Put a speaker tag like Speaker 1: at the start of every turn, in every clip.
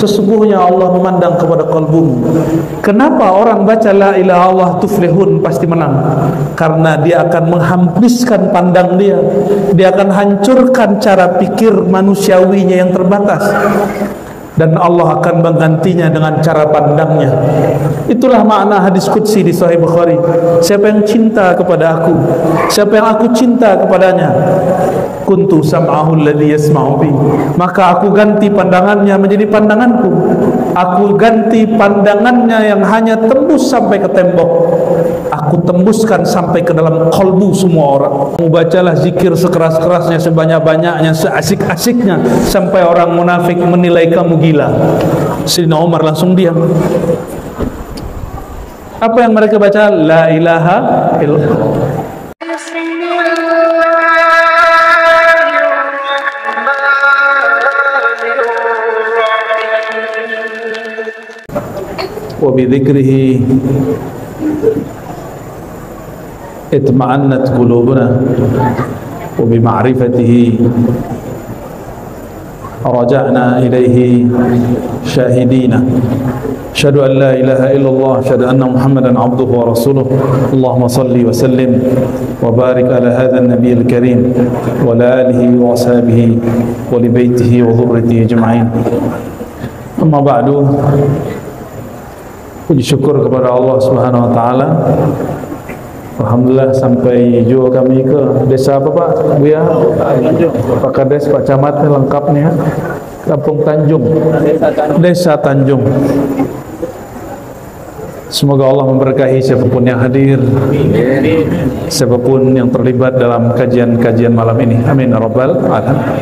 Speaker 1: sesungguhnya Allah memandang kepada kalbumu. Kenapa orang baca la ilaha illallah tuflihun pasti menang? Karena dia akan menghabiskan pandang dia akan hancurkan cara pikir manusiawinya yang terbatas, dan Allah akan menggantinya dengan cara pandangnya. Itulah makna hadis qudsi di Sahih Bukhari. Siapa yang cinta kepada aku, siapa yang aku cinta kepadanya, kuntu sam'ahu alladhi yasma'u bi, maka aku ganti pandangannya menjadi pandanganku. Aku ganti pandangannya yang hanya tembus sampai ke tembok, aku tembuskan sampai ke dalam kalbu semua orang. Bacalah zikir sekeras-kerasnya, sebanyak-banyaknya, seasik-asiknya, sampai orang munafik menilai kamu gila. Sayyidina Umar langsung diam. Apa yang mereka baca? La ilaha illallah. Wa bi dzikrihi itma'annat qulubuna wa bi ma'rifatihi raja'na ilaihi syahidina. Asyhadu an la ilaha illallah, asyhadu anna Muhammadan abduhu wa rasuluh. Allahumma salli wa sallim wa barik ala hadha an-nabiyil karim wa ala alihi wa ashabihi wa li baitihi wa dhurriyyatihi ajma'in. Amma ba'du. Puji syukur kepada Allah Subhanahu wa taala. Alhamdulillah sampai juga kami ke desa apa Pak? Buya? Pak Kades, Pak Camat lengkap nih ya. Kampung Tanjung. Desa Tanjung. Semoga Allah memberkahi siapapun yang hadir, siapapun yang terlibat dalam kajian-kajian malam ini. Amin ya rabbal alamin.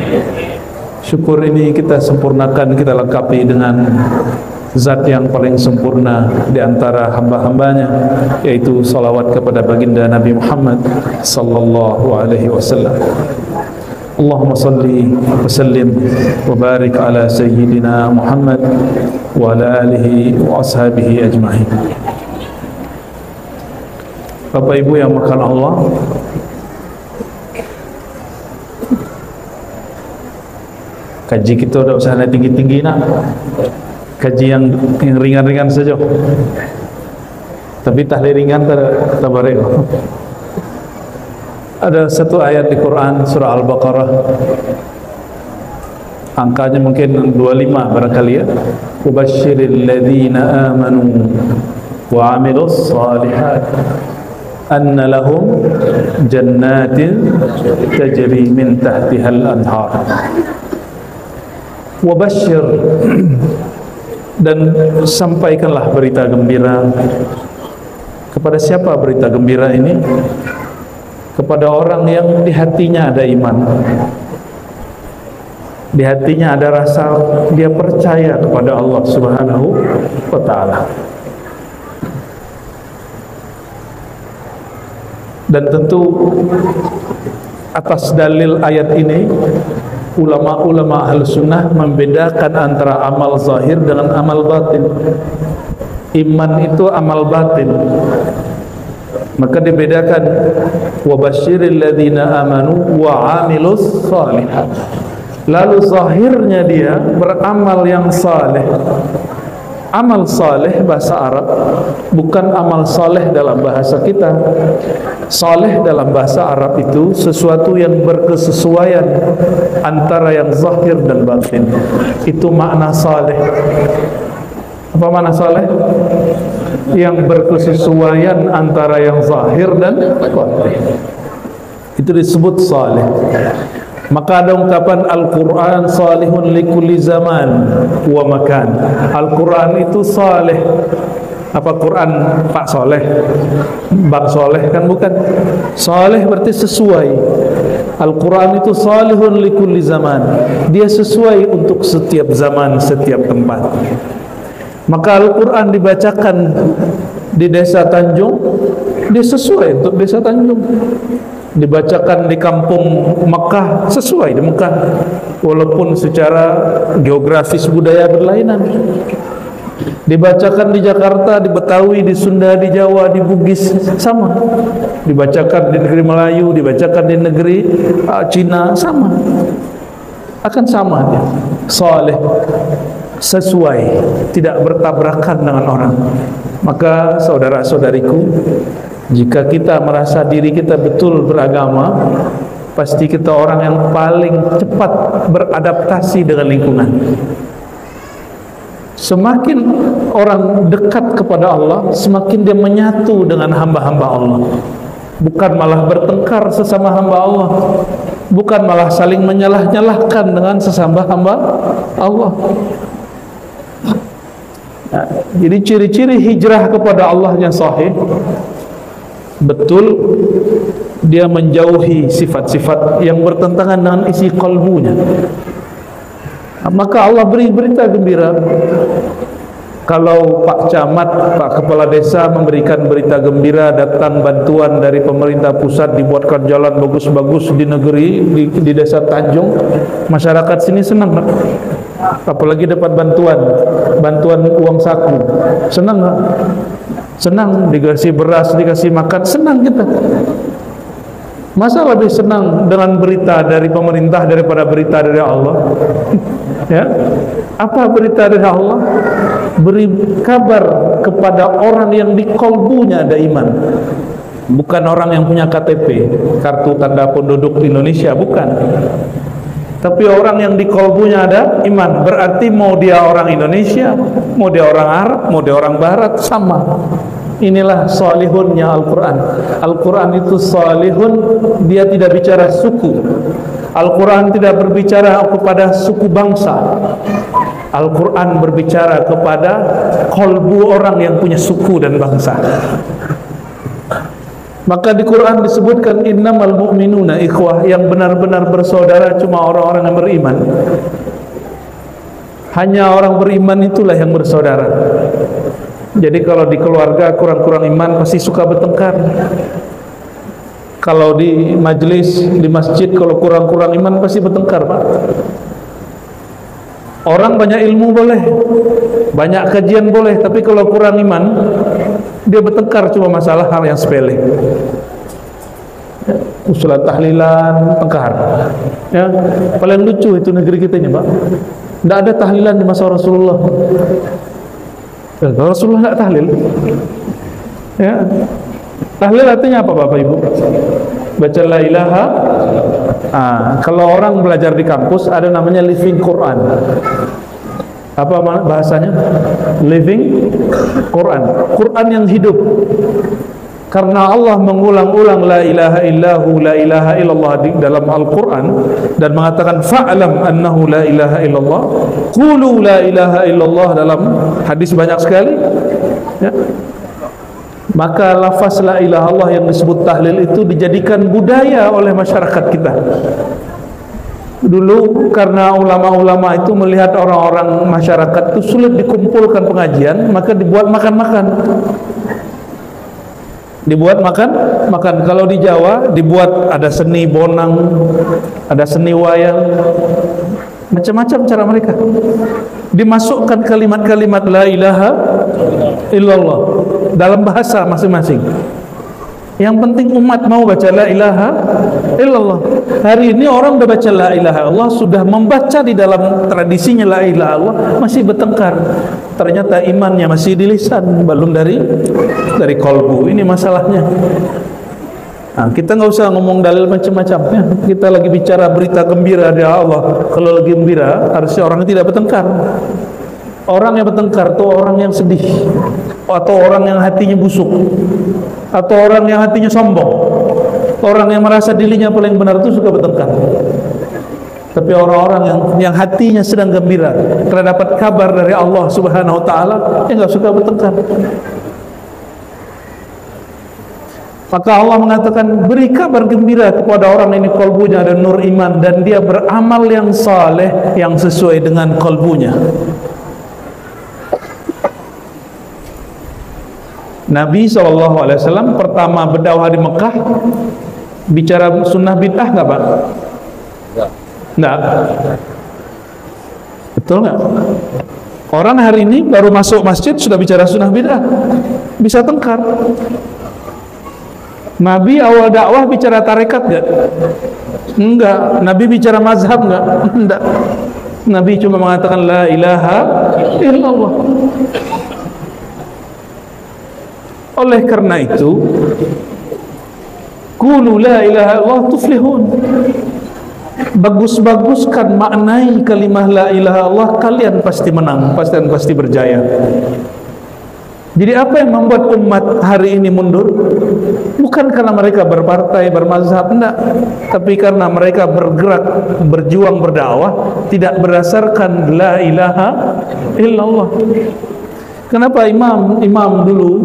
Speaker 1: Syukur ini kita sempurnakan, kita lengkapi dengan zat yang paling sempurna di antara hamba-hambanya, yaitu salawat kepada baginda Nabi Muhammad sallallahu alaihi wasallam. Allahumma salli wa sallim wa barik ala sayyidina Muhammad wa ala alihi wa ashabihi ajma'in. Bapak Ibu yang makan Allah, kaji kita udah usah tinggi-tinggi nak. Kaji yang ringan-ringan saja. Tapi tahlil ringan tabarek. Ada satu ayat di Quran surah Al-Baqarah, angkanya mungkin 25 barangkali ya. Wabasyiril ladzina amanu wa 'amilus shalihat anna lahum jannatin tajri min tahtihal anhar. Wabasyir, dan sampaikanlah berita gembira. Kepada siapa berita gembira ini? Kepada orang yang di hatinya ada iman, di hatinya ada rasa dia percaya kepada Allah Subhanahu wa ta'ala. Dan tentu atas dalil ayat ini ulama-ulama Ahlussunnah membedakan antara amal zahir dengan amal batin. Iman itu amal batin, maka dibedakan wabasyiril ladzina amanu wa 'amilus shalihat. Lalu zahirnya dia beramal yang saleh. Amal saleh bahasa Arab bukan amal saleh dalam bahasa kita. Saleh dalam bahasa Arab itu sesuatu yang berkesesuaian antara yang zahir dan batin. Itu makna saleh. Apa makna saleh? Yang berkesesuaian antara yang zahir dan batin. Itu disebut saleh. Maka ada ungkapan Al-Quran salihun likulli zaman wa makan. Al-Quran itu saleh. Apa Quran Pak Soleh, Bang Soleh? Kan bukan. Saleh berarti sesuai. Al-Quran itu salihun likulli zaman. Dia sesuai untuk setiap zaman, setiap tempat. Maka Al-Quran dibacakan di desa Tanjung, dia sesuai untuk desa Tanjung. Dibacakan di kampung Mekah, sesuai di Mekah, walaupun secara geografis budaya berlainan. Dibacakan di Jakarta, di Betawi, di Sunda, di Jawa, di Bugis, sama. Dibacakan di negeri Melayu, dibacakan di negeri Cina, sama. Akan sama dia. Saleh. sesuai, tidak bertabrakan dengan orang. Maka saudara-saudariku, jika kita merasa diri kita betul beragama, pasti kita orang yang paling cepat beradaptasi dengan lingkungan. Semakin orang dekat kepada Allah, semakin dia menyatu dengan hamba-hamba Allah. Bukan malah bertengkar sesama hamba Allah, bukan malah saling menyalah-nyalahkan dengan sesama hamba Allah. Nah, jadi ciri-ciri hijrah kepada Allah yang sahih, betul dia menjauhi sifat-sifat yang bertentangan dengan isi kalbunya. Maka Allah beri berita gembira. Kalau Pak Camat, Pak Kepala Desa memberikan berita gembira, datang bantuan dari pemerintah pusat, dibuatkan jalan bagus-bagus di negeri, di desa Tanjung, masyarakat sini senang, Pak. Apalagi dapat bantuan uang saku, senang nggak? Senang, dikasih beras, dikasih makan, senang kita. Masa lebih senang dengan berita dari pemerintah daripada berita dari Allah? Ya, apa berita dari Allah? Beri kabar kepada orang yang di kalbunya ada iman, bukan orang yang punya KTP, kartu tanda penduduk Indonesia, bukan. Tapi orang yang di kalbunya ada iman. Berarti mau dia orang Indonesia, mau dia orang Arab, mau dia orang Barat, sama. Inilah salihunnya Al-Quran. Al-Quran itu salihun, dia tidak bicara suku. Al-Quran tidak berbicara kepada suku bangsa. Al-Quran berbicara kepada kalbu orang yang punya suku dan bangsa. Maka di Quran disebutkan innamal mu'minuna ikhwah, yang benar-benar bersaudara cuma orang-orang yang beriman. Hanya orang beriman itulah yang bersaudara. Jadi kalau di keluarga kurang-kurang iman pasti suka bertengkar. Kalau di majelis, di masjid, kalau kurang-kurang iman pasti bertengkar, Pak. Orang banyak ilmu boleh, banyak kajian boleh, tapi kalau kurang iman, dia bertengkar cuma masalah hal yang sepele. Usulan tahlilan, tengkar. Ya, paling lucu itu negeri kita ini, Pak. Tidak ada tahlilan di masa Rasulullah. Rasulullah tidak tahlil. Ya, tahlil artinya apa, Bapak Ibu? Baca la ilaha. Kalau orang belajar di kampus ada namanya living Quran. Apa bahasanya? Living Quran. Quran yang hidup. Karena Allah mengulang-ulang la ilaha illahu la ilaha illallah di dalam Al-Quran dan mengatakan fa'lam annahu la ilaha illallah, qulu la ilaha illallah dalam hadis banyak sekali, ya. Maka lafaz la ilaha Allah yang disebut tahlil itu dijadikan budaya oleh masyarakat kita. Dulu karena ulama-ulama itu melihat orang-orang masyarakat itu sulit dikumpulkan pengajian, maka dibuat makan-makan. Dibuat makan. Kalau di Jawa dibuat ada seni bonang, ada seni wayang, macam-macam cara mereka. Dimasukkan kalimat-kalimat la ilaha illallah dalam bahasa masing-masing. Yang penting umat mau baca la ilaha illallah. Hari ini orang sudah baca la ilaha illallah, sudah membaca di dalam tradisinya la ilaha illallah, masih bertengkar. Ternyata imannya masih di lisan, belum dari kalbu. Ini masalahnya. Nah, kita nggak usah ngomong dalil macam-macam, ya. Kita lagi bicara berita gembira dari Allah. Kalau lagi gembira, harusnya orang tidak bertengkar. Orang yang bertengkar itu orang yang sedih, atau orang yang hatinya busuk, atau orang yang hatinya sombong. Orang yang merasa dirinya paling benar itu suka bertengkar. Tapi orang-orang yang hatinya sedang gembira karena dapat kabar dari Allah Subhanahu wa taala, dia enggak suka bertengkar. Maka Allah mengatakan, beri kabar gembira kepada orang ini kalbunya ada nur iman dan dia beramal yang saleh yang sesuai dengan kalbunya. Nabi SAW pertama berdakwah di Mekah bicara sunnah bid'ah nggak, Pak? Nggak. Betul nggak? Orang hari ini baru masuk masjid sudah bicara sunnah bid'ah, bisa tengkar. Nabi awal dakwah bicara tarekat nggak? Enggak. Nabi bicara mazhab nggak? Enggak. Nabi cuma mengatakan la ilaha illallah. Oleh karena itu, qulu la ilaha illallah tuflihun. Bagus-baguskan maknai kalimah la ilaha illallah, kalian pasti menang, pasti berjaya. Jadi apa yang membuat umat hari ini mundur? Bukan karena mereka berpartai, bermazhab, enggak, tapi karena mereka bergerak, berjuang, berdakwah tidak berdasarkan la ilaha illallah. Kenapa imam dulu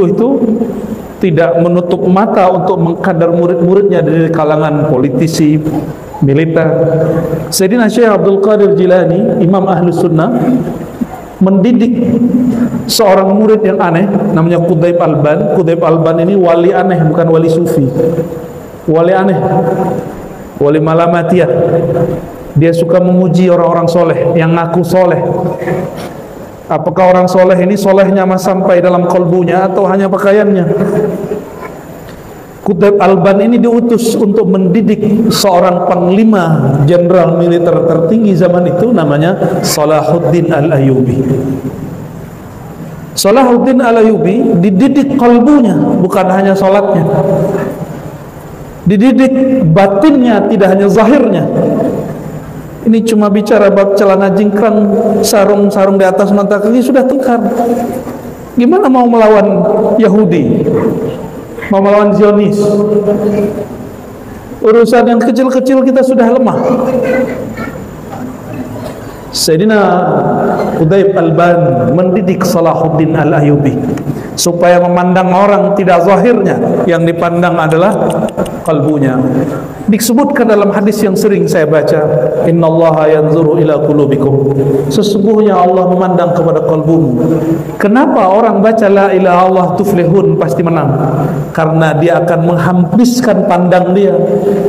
Speaker 1: itu tidak menutup mata untuk mengkadar murid-muridnya dari kalangan politisi, militer. Sayyidina Syekh Abdul Qadir Jilani, Imam Ahlus Sunnah, mendidik seorang murid yang aneh namanya Qudayb Alban. Qudayb Alban ini wali aneh, bukan wali sufi. Wali aneh, wali malamatiyah. Dia suka memuji orang-orang soleh yang ngaku soleh. Apakah orang soleh ini solehnya sampai dalam kalbunya atau hanya pakaiannya? Qudayb Alban ini diutus untuk mendidik seorang panglima jenderal militer tertinggi zaman itu, namanya Salahuddin Al-Ayyubi. Salahuddin Al-Ayyubi dididik kalbunya, bukan hanya salatnya. Dididik batinnya, tidak hanya zahirnya. Ini cuma bicara bab celana jingkrang, sarung di atas mata kaki sudah tengkar. Gimana mau melawan Yahudi? Mau melawan Zionis? Urusan yang kecil-kecil kita sudah lemah. Sayyidina Qudayb Alban mendidik Salahuddin Al-Ayyubi supaya memandang orang tidak zahirnya, yang dipandang adalah kalbunya. Disebutkan dalam hadis yang sering saya baca, innallaha yanzuru ila qulubikum, sesungguhnya Allah memandang kepada kalbumu. Kenapa orang baca la ilaha illallah tuflihun pasti menang? Karena dia akan menghabiskan pandang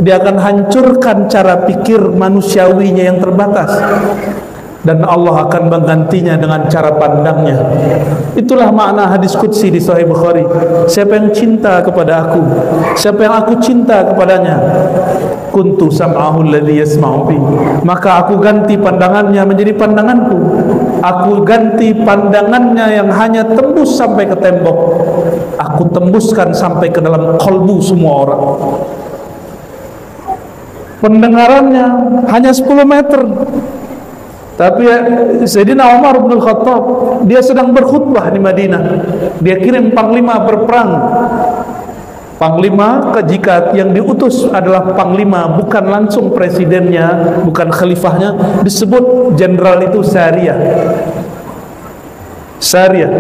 Speaker 1: dia akan hancurkan cara pikir manusiawinya yang terbatas, dan Allah akan menggantinya dengan cara pandangnya. Itulah makna hadis qudsi di Sahih Bukhari. Siapa yang cinta kepada aku, siapa yang aku cinta kepadanya, kuntu sam'ahu alladhi yasma'u bi, maka aku ganti pandangannya menjadi pandanganku. Aku ganti pandangannya yang hanya tembus sampai ke tembok, aku tembuskan sampai ke dalam kalbu semua orang. Pendengarannya hanya 10 meter, tapi Sayyidina Umar bin Khattab, dia sedang berkhutbah di Madinah, dia kirim panglima berperang. Panglima, jika yang diutus adalah panglima, bukan langsung presidennya, bukan khalifahnya, disebut jenderal itu Sariyah. Sariyah.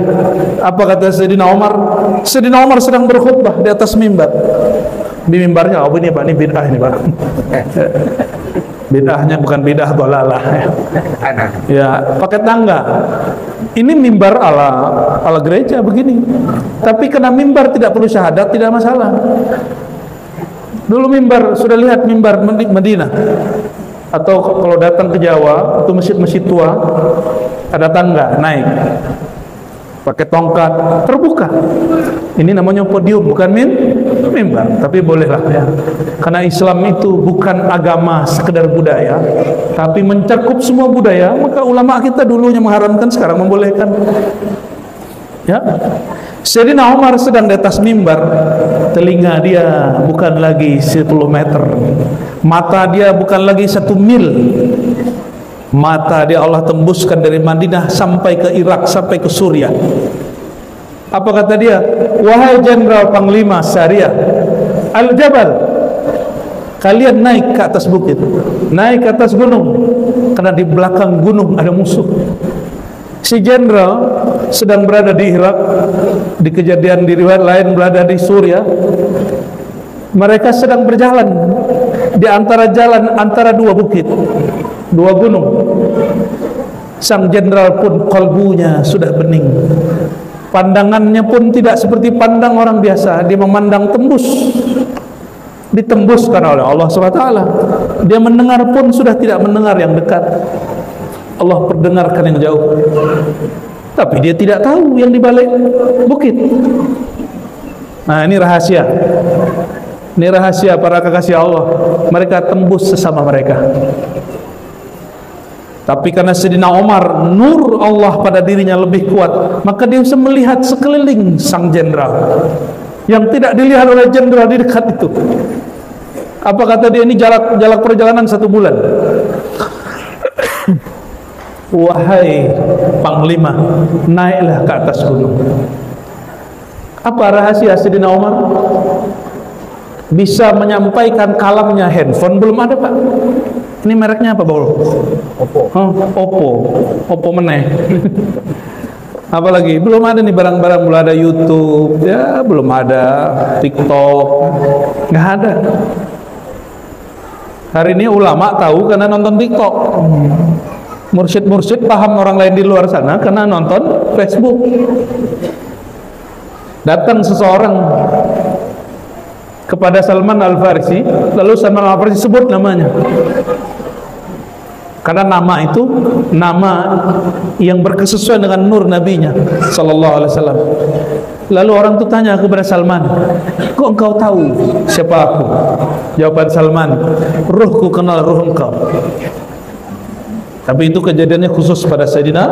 Speaker 1: Apa kata Sayyidina Umar? Sayyidina Umar sedang berkhutbah di atas mimbar. Di mimbarnya, oh ini Pak, ini bid'ah ini Pak. Bid'ahnya bukan bid'ah dhalalah. Ya, pakai tangga. Ini mimbar ala gereja begini. Tapi karena mimbar tidak perlu syahadat, tidak masalah. Dulu mimbar, sudah lihat mimbar Madinah, atau kalau datang ke Jawa, atau masjid-masjid tua, ada tangga naik, pakai tongkat, terbuka. Ini namanya podium, bukan mimbar, tapi bolehlah ya. Karena Islam itu bukan agama sekedar budaya, tapi mencakup semua budaya. Maka ulama kita dulunya mengharamkan, sekarang membolehkan. Ya, Sayyidina Umar sedang di atas mimbar, telinga dia bukan lagi 10 meter, mata dia bukan lagi 1 mil. Mata dia Allah tembuskan dari Madinah sampai ke Irak, sampai ke Suriah. Apa kata dia? Wahai jenderal panglima Sariyah, Al-Jabal, kalian naik ke atas bukit, naik ke atas gunung, karena di belakang gunung ada musuh. Si jenderal sedang berada di Irak, di kejadian di riwayat lain berada di Suriah. Mereka sedang berjalan di antara jalan antara dua bukit, dua gunung. Sang jenderal pun kalbunya sudah bening. Pandangannya pun tidak seperti pandang orang biasa. Dia memandang tembus, ditembuskan oleh Allah SWT. Dia mendengar pun sudah tidak mendengar yang dekat, Allah perdengarkan yang jauh. Tapi dia tidak tahu yang di balik bukit. Nah, ini rahasia. Ini rahasia para kekasih Allah. Mereka tembus sesama mereka. Tapi karena Sayyidina Umar, nur Allah pada dirinya lebih kuat, maka dia bisa melihat sekeliling sang jenderal yang tidak dilihat oleh jenderal di dekat itu. Apa kata dia? Ini jarak perjalanan 1 bulan. Wahai Panglima, naiklah ke atas gunung. Apa rahasia Sayyidina Umar? Bisa menyampaikan kalamnya handphone belum ada, Pak. Ini mereknya apa, Bro? Oppo meneh. Apalagi belum ada nih barang-barang, belum ada YouTube, ya belum ada TikTok, nggak ada. Hari ini ulama tahu karena nonton TikTok. Mursyid paham orang lain di luar sana karena nonton Facebook. Datang seseorang kepada Salman Al-Farisi, lalu Salman Al-Farisi sebut namanya. Karena nama itu nama yang berkesesuaian dengan nur nabinya sallallahu alaihi wasallam. Lalu orang itu tanya kepada Salman, "Kok engkau tahu siapa aku?" Jawaban Salman, "Ruhku kenal ruh engkau." Tapi itu kejadiannya khusus pada Sayyidina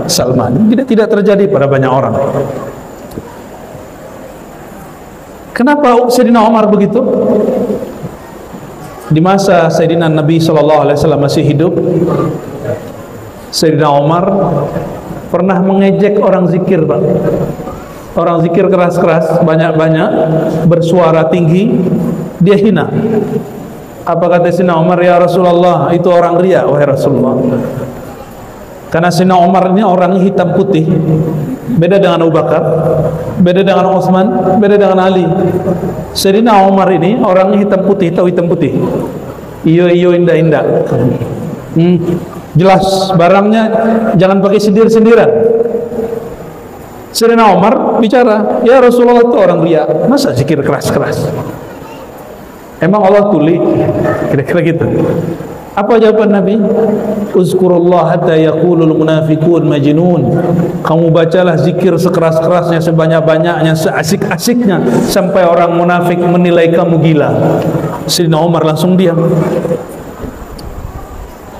Speaker 1: Salman. Tidak terjadi pada banyak orang. Kenapa Sayyidina Umar begitu? Di masa Sayyidina Nabi SAW masih hidup, Sayyidina Umar pernah mengejek orang zikir, Pak. Orang zikir keras-keras, banyak-banyak, bersuara tinggi, dia hina. Apa kata Sayyidina Umar? "Ya Rasulullah, itu orang riya, wahai Rasulullah." Karena Sayyidina Umar ini orangnya hitam putih, beda dengan Abu Bakar, beda dengan Utsman, beda dengan Ali. Sayyidina Umar ini orangnya hitam putih, tahu hitam putih? Iyo indah-indah. Jelas barangnya, jangan pakai sindir-sindiran. Sayyidina Umar bicara, "Ya Rasulullah, itu orang riya, masa zikir keras-keras? Emang Allah tuli?" Kira-kira gitu. Apa jawaban Nabi? "Uzkurullah hatta yaqulul munafiqun majnun." Kamu bacalah zikir sekeras-kerasnya, sebanyak-banyaknya, seasik-asiknya, sampai orang munafik menilai kamu gila. Sayyidina Umar langsung diam.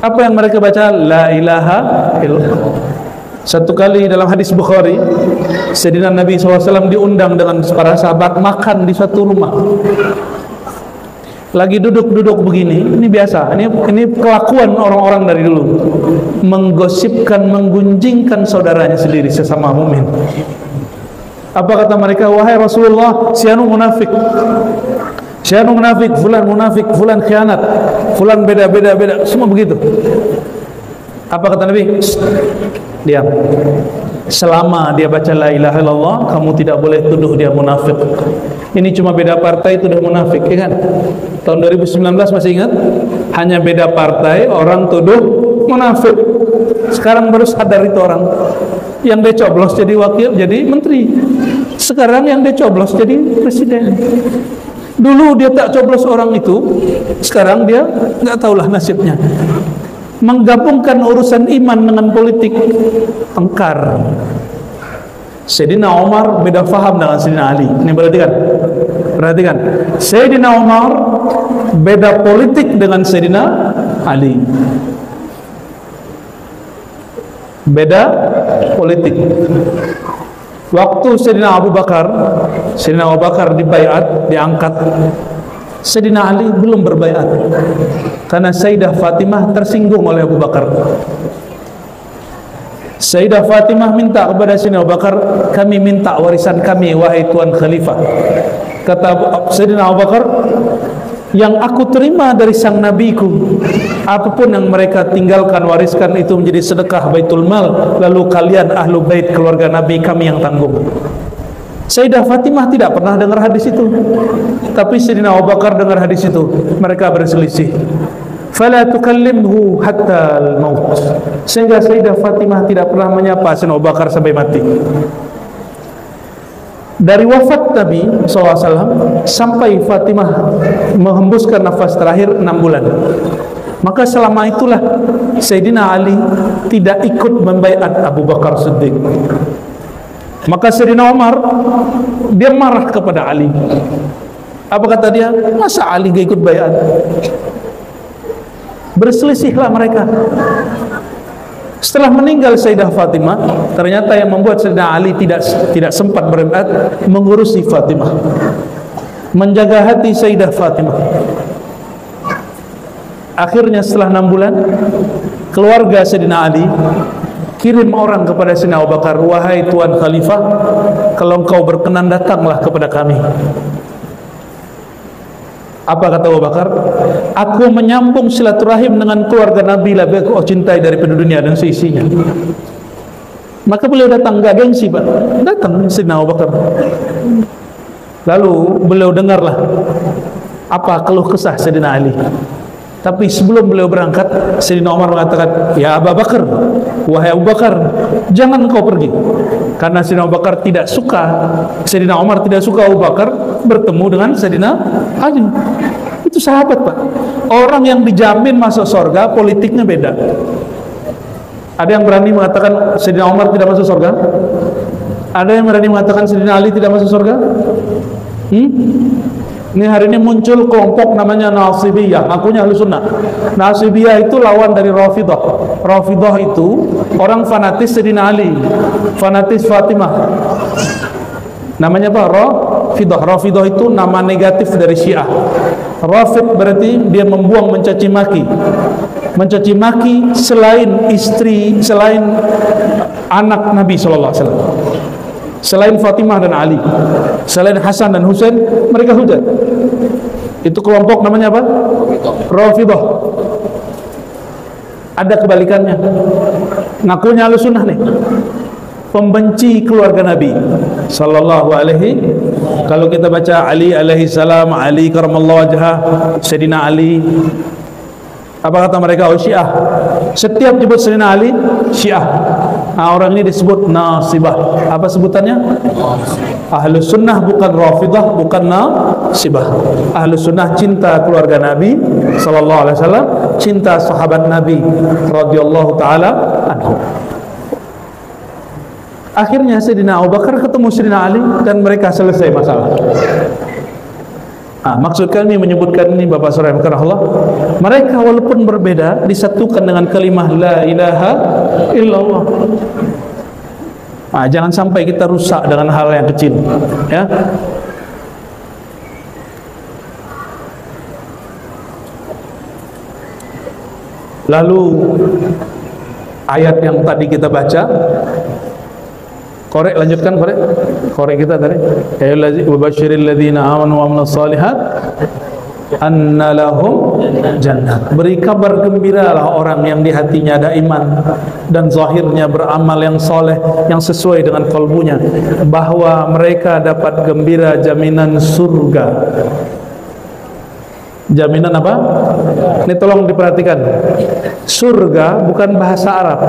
Speaker 1: Apa yang mereka baca? La ilaha illallah. Satu kali dalam hadis Bukhari, Sayyidina Nabi SAW diundang dengan para sahabat makan di suatu rumah. Lagi duduk-duduk begini, ini biasa, ini kelakuan orang-orang dari dulu, menggosipkan, menggunjingkan saudaranya sendiri sesama mukmin. Apa kata mereka? "Wahai Rasulullah, si anu munafik, fulan munafik, fulan khianat, fulan beda, semua begitu." Apa kata Nabi? Diam. Selama dia baca la ilaha illallah, kamu tidak boleh tuduh dia munafik. Ini cuma beda partai tuduh munafik, ya kan? Tahun 2019 masih ingat? Hanya beda partai orang tuduh munafik. Sekarang baru sadar itu orang. Yang dia coblos jadi wakil, jadi menteri. Sekarang yang dia coblos jadi presiden. Dulu dia tak coblos orang itu, sekarang dia nggak tahulah nasibnya. Menggabungkan urusan iman dengan politik, tengkar. Sayyidina Umar beda faham dengan Sayyidina Ali. Ini perhatikan. Sayyidina Umar beda politik dengan Sayyidina Ali. Beda politik. Waktu Sayyidina Abu Bakar dibaiat, diangkat, Sayyidina Ali belum berbaiat karena Sayyidah Fatimah tersinggung oleh Abu Bakar. Sayyidah Fatimah minta kepada Sayyidina Abu Bakar, "Kami minta warisan kami, wahai Tuan Khalifah." Kata Sayyidina Abu Bakar, "Yang aku terima dari sang nabiku, apapun yang mereka tinggalkan, wariskan, itu menjadi sedekah Baitul Mal, lalu kalian ahlu bait keluarga Nabi, kami yang tanggung." Sayyidah Fatimah tidak pernah dengar hadis itu, tapi Sayyidina Abu Bakar dengar hadis itu. Mereka berselisih. Fala tukallimhu hatta al-maut. Sehingga Sayyidah Fatimah tidak pernah menyapa Sayyidina Abu Bakar sampai mati. Dari wafat Nabi SAW sampai Fatimah menghembuskan nafas terakhir 6 bulan. Maka selama itulah Sayyidina Ali tidak ikut membaiat Abu Bakar Siddiq. Maka Sayyidina Umar dia marah kepada Ali. Apa kata dia? Masa Ali gak ikut baiat? Berselisihlah mereka. Setelah meninggal Sayyidah Fatimah, ternyata yang membuat Sayyidina Ali tidak sempat berebat mengurusi Fatimah, menjaga hati Sayyidah Fatimah. Akhirnya setelah 6 bulan, keluarga Sayyidina Ali kirim orang kepada Sayyidina Abu Bakar, wahai Tuan Khalifah, kalau engkau berkenan datanglah kepada kami. Apa kata Abu Bakar? Aku menyambung silaturahim dengan keluarga Nabi lebih aku cintai daripada dunia dan seisinya. Maka beliau datang, gak gengsi Pak, datang Sayyidina Abu Bakar. Lalu beliau dengarlah apa keluh kesah Sayyidina Ali. Tapi sebelum beliau berangkat, Sayyidina Umar mengatakan, ya Abu Bakar, wahai Abu Bakar, jangan kau pergi. Karena Sayyidina Abu Bakar tidak suka, Sayyidina Umar tidak suka Abu Bakar bertemu dengan Sayyidina Ali. Itu sahabat Pak. Orang yang dijamin masuk surga, politiknya beda. Ada yang berani mengatakan Sayyidina Umar tidak masuk surga? Ada yang berani mengatakan Sayyidina Ali tidak masuk surga? Ini hari ini muncul kelompok namanya Nasibiyah, akunya Ahlussunnah. Nasibiyah itu lawan dari Rafidah. Rafidah itu orang fanatis Sayyidina Ali, fanatis Fatimah. Namanya apa? Rafidah. Rafidah itu nama negatif dari Syiah. Rafid berarti dia membuang, mencaci maki. Mencaci maki selain istri, selain anak Nabi sallallahu alaihi wasallam. Selain Fatimah dan Ali, selain Hasan dan Husain, mereka hujat. Itu kelompok namanya apa? Rafidah. Ada kebalikannya. Ngakunya Ahlussunnah nih, pembenci keluarga Nabi sallallahu alaihi. Kalau kita baca Ali alaihi salam, Ali karamallahu wajhah, Sayyidina Ali, apa kata mereka? Oh Syiah. Setiap nyebut Sayyidina Ali, Syiah. Nah, orang ini disebut Nasibah. Apa sebutannya? Ahlussunnah, bukan Rafidah, bukan Nasibah. Ahlussunnah cinta keluarga Nabi sallallahu alaihi wasallam, cinta sahabat Nabi radhiyallahu taala anhu. Akhirnya Sayyidina Abu Bakar ketemu Sayyidina Ali dan mereka selesai masalah. Maksud kami menyebutkan ini Bapak Saudara karena Allah, mereka walaupun berbeda disatukan dengan kalimah la ilaha illallah. Jangan sampai kita rusak dengan hal yang kecil, ya. Lalu ayat yang tadi kita baca, korek, lanjutkan korek kita tadi. Ya wabashiril ladzina amanu wa amilus solihat anna lahum jannah. Beri kabar gembiralah orang yang di hatinya ada iman dan zahirnya beramal yang soleh, yang sesuai dengan kalbunya, bahwa mereka dapat gembira jaminan surga. Jaminan apa? Ini tolong diperhatikan. Surga bukan bahasa Arab.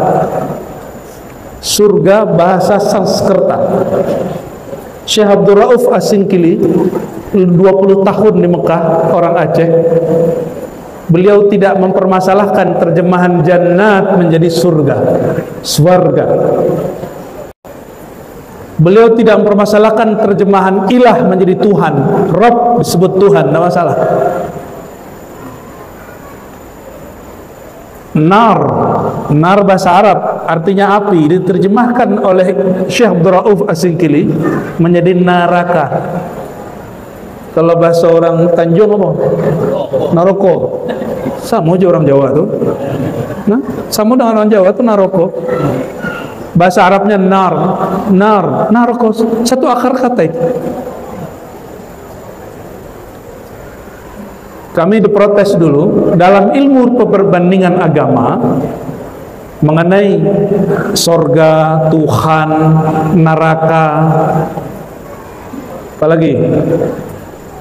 Speaker 1: Surga bahasa Sanskerta. Syekh Abdul Rauf As-Singkili 20 tahun di Mekah, orang Aceh. Beliau tidak mempermasalahkan terjemahan jannat menjadi surga, swarga. Beliau tidak mempermasalahkan terjemahan ilah menjadi Tuhan, Rabb disebut Tuhan, tidak masalah. Nar bahasa Arab artinya api, diterjemahkan oleh Syekh Abdul Rauf As-Singkili menjadi neraka. Kalau bahasa orang Tanjung apa? Naroko. Sama aja orang Jawa tuh. Nah, sama dengan orang Jawa tuh naroko. Bahasa Arabnya naroko, satu akar kata itu. Kami diprotes dulu dalam ilmu perbandingan agama mengenai sorga, Tuhan, neraka, apalagi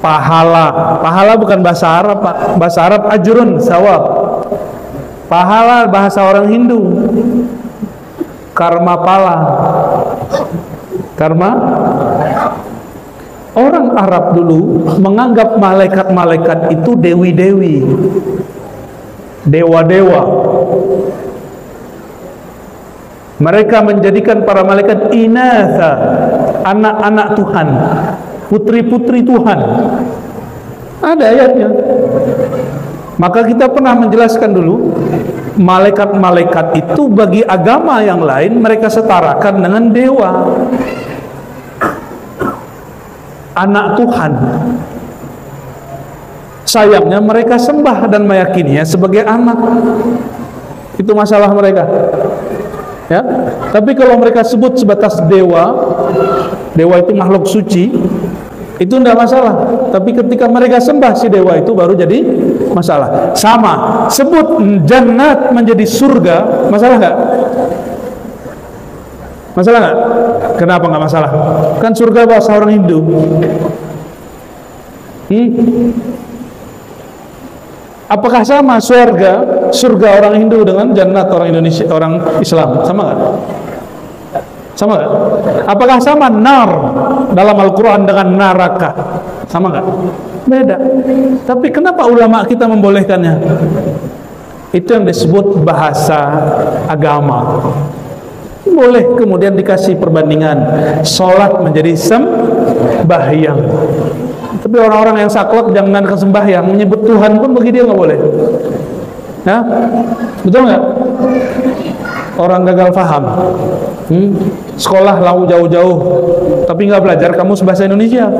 Speaker 1: pahala bukan bahasa Arab Pak. Bahasa Arab ajrun, sawab. Pahala bahasa orang Hindu, karma pala. Karma. Orang Arab dulu menganggap malaikat-malaikat itu dewi-dewi, dewa-dewa. Mereka menjadikan para malaikat inatha, anak-anak Tuhan, putri-putri Tuhan. Ada ayatnya. Maka kita pernah menjelaskan dulu malaikat-malaikat itu bagi agama yang lain mereka setarakan dengan dewa, anak Tuhan. Sayangnya mereka sembah dan meyakininya sebagai anak. Itu masalah mereka, ya. Tapi kalau mereka sebut sebatas dewa, dewa itu makhluk suci, itu tidak masalah. Tapi ketika mereka sembah si dewa itu baru jadi masalah. Sama, sebut jannat menjadi surga, masalah nggak? Masalah nggak? Kenapa nggak masalah? Kan surga bahasa orang Hindu. Apakah sama surga orang Hindu dengan jannat orang Indonesia, orang Islam? Sama nggak? Sama nggak? Apakah sama nar dalam Al-Quran dengan neraka? Sama nggak? Beda. Tapi kenapa ulama kita membolehkannya? Itu yang disebut bahasa agama. Boleh kemudian dikasih perbandingan. Sholat menjadi sembahyang. Tapi orang-orang yang saklek jangan ke sembahyang, menyebut Tuhan pun bagi dia nggak boleh. Ya, betul nggak? Orang gagal paham. Sekolah lalu jauh-jauh, tapi nggak belajar kamus bahasa Indonesia.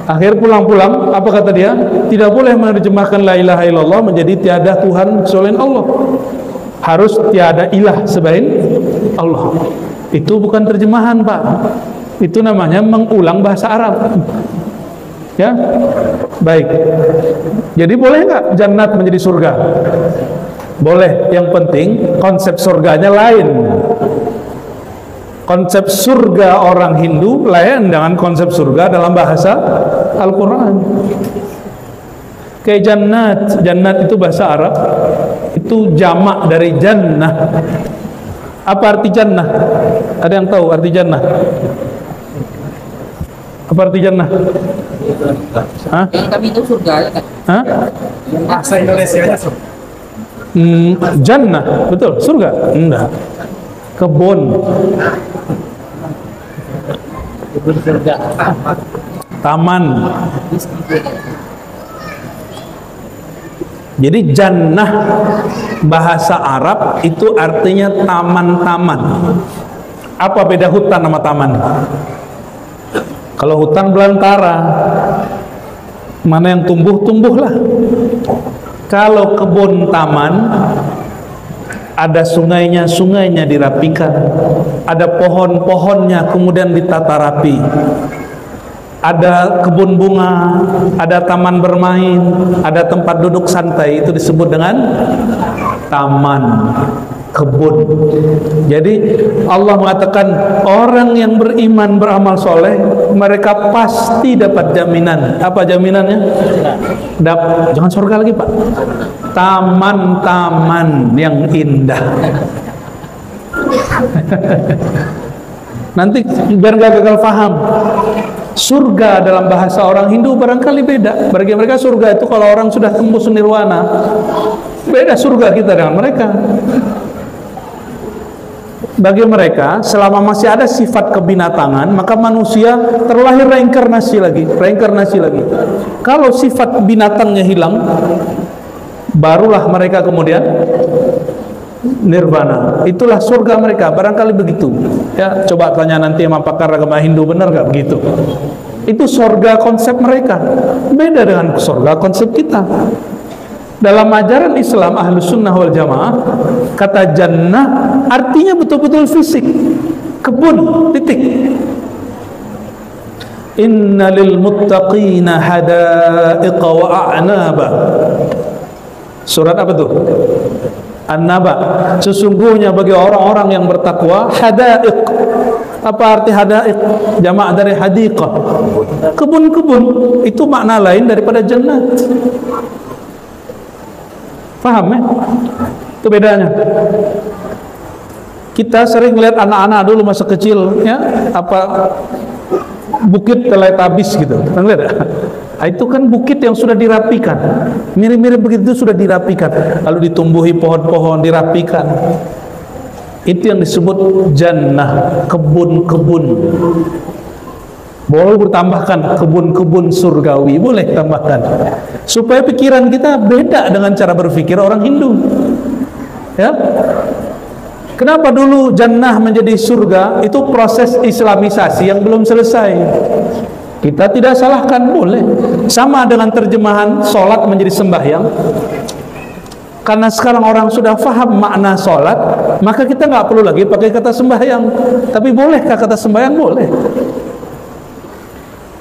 Speaker 1: Akhir pulang-pulang, apa kata dia? Tidak boleh menerjemahkan la ilaha illallah menjadi tiada Tuhan selain Allah. Harus tiada ilah selain Allah. Itu bukan terjemahan, Pak. Itu namanya mengulang bahasa Arab. Ya, baik. Jadi boleh nggak jannat menjadi surga? Boleh. Yang penting konsep surganya lain. Konsep surga orang Hindu lain dengan konsep surga dalam bahasa Al-Quran. Kayak jannat itu bahasa Arab, itu jamak dari jannah. Apa arti jannah? Ada yang tahu arti jannah? Apa arti jannah? Hah?
Speaker 2: Kami itu surga kan?
Speaker 1: Hah?
Speaker 3: Bahasa Indonesianya surga.
Speaker 1: Jannah, betul, surga? Enggak. Kebun.
Speaker 2: Surga.
Speaker 1: Taman. Jadi jannah bahasa Arab itu artinya taman-taman. Apa beda hutan sama taman? Kalau hutan belantara, mana yang tumbuh-tumbuhlah. Kalau kebun taman, ada sungainya dirapikan, ada pohon-pohonnya kemudian ditata rapi, ada kebun bunga, ada taman bermain, ada tempat duduk santai, itu disebut dengan taman, kebun. Jadi Allah mengatakan orang yang beriman beramal soleh mereka pasti dapat jaminan. Apa jaminannya? Jangan surga lagi, Pak. Taman-taman yang indah. Nanti biar gak gagal paham. Surga dalam bahasa orang Hindu barangkali beda. Bagi mereka surga itu kalau orang sudah tembus nirwana. Beda surga kita dengan mereka. Bagi mereka selama masih ada sifat kebinatangan, maka manusia terlahir reinkarnasi lagi. Kalau sifat binatangnya hilang, barulah mereka kemudian nirvana. Itulah surga mereka, barangkali begitu. Ya, coba tanya nanti sama pakar agama Hindu, benar gak begitu? Itu surga konsep mereka, beda dengan surga konsep kita. Dalam ajaran Islam Ahlus Sunnah wal Jamaah, kata jannah artinya betul-betul fisik, kebun, titik. Inna lil muttaqina hadaiqa wa a'naba. Surat apa tuh? An-Naba. Sesungguhnya bagi orang-orang yang bertakwa, hadaiq. Apa arti hadaiq? Jamak dari hadiqah. Kebun-kebun. Itu makna lain daripada jannat. Paham ya? Itu bedanya. Kita sering melihat anak-anak dulu masa kecil, ya, apa bukit Teletubbies gitu. Lihat ya? Itu kan bukit yang sudah dirapikan. Mirip-mirip begitu sudah dirapikan. Lalu ditumbuhi pohon-pohon, dirapikan. Itu yang disebut jannah, kebun-kebun. Boleh bertambahkan kebun-kebun surgawi, boleh tambahkan, supaya pikiran kita beda dengan cara berpikir orang Hindu. Ya, kenapa dulu jannah menjadi surga? Itu proses islamisasi yang belum selesai. Kita tidak salahkan, boleh. Sama dengan terjemahan solat menjadi sembahyang. Karena sekarang orang sudah faham makna solat, maka kita nggak perlu lagi pakai kata sembahyang. Tapi bolehkah kata sembahyang? Boleh.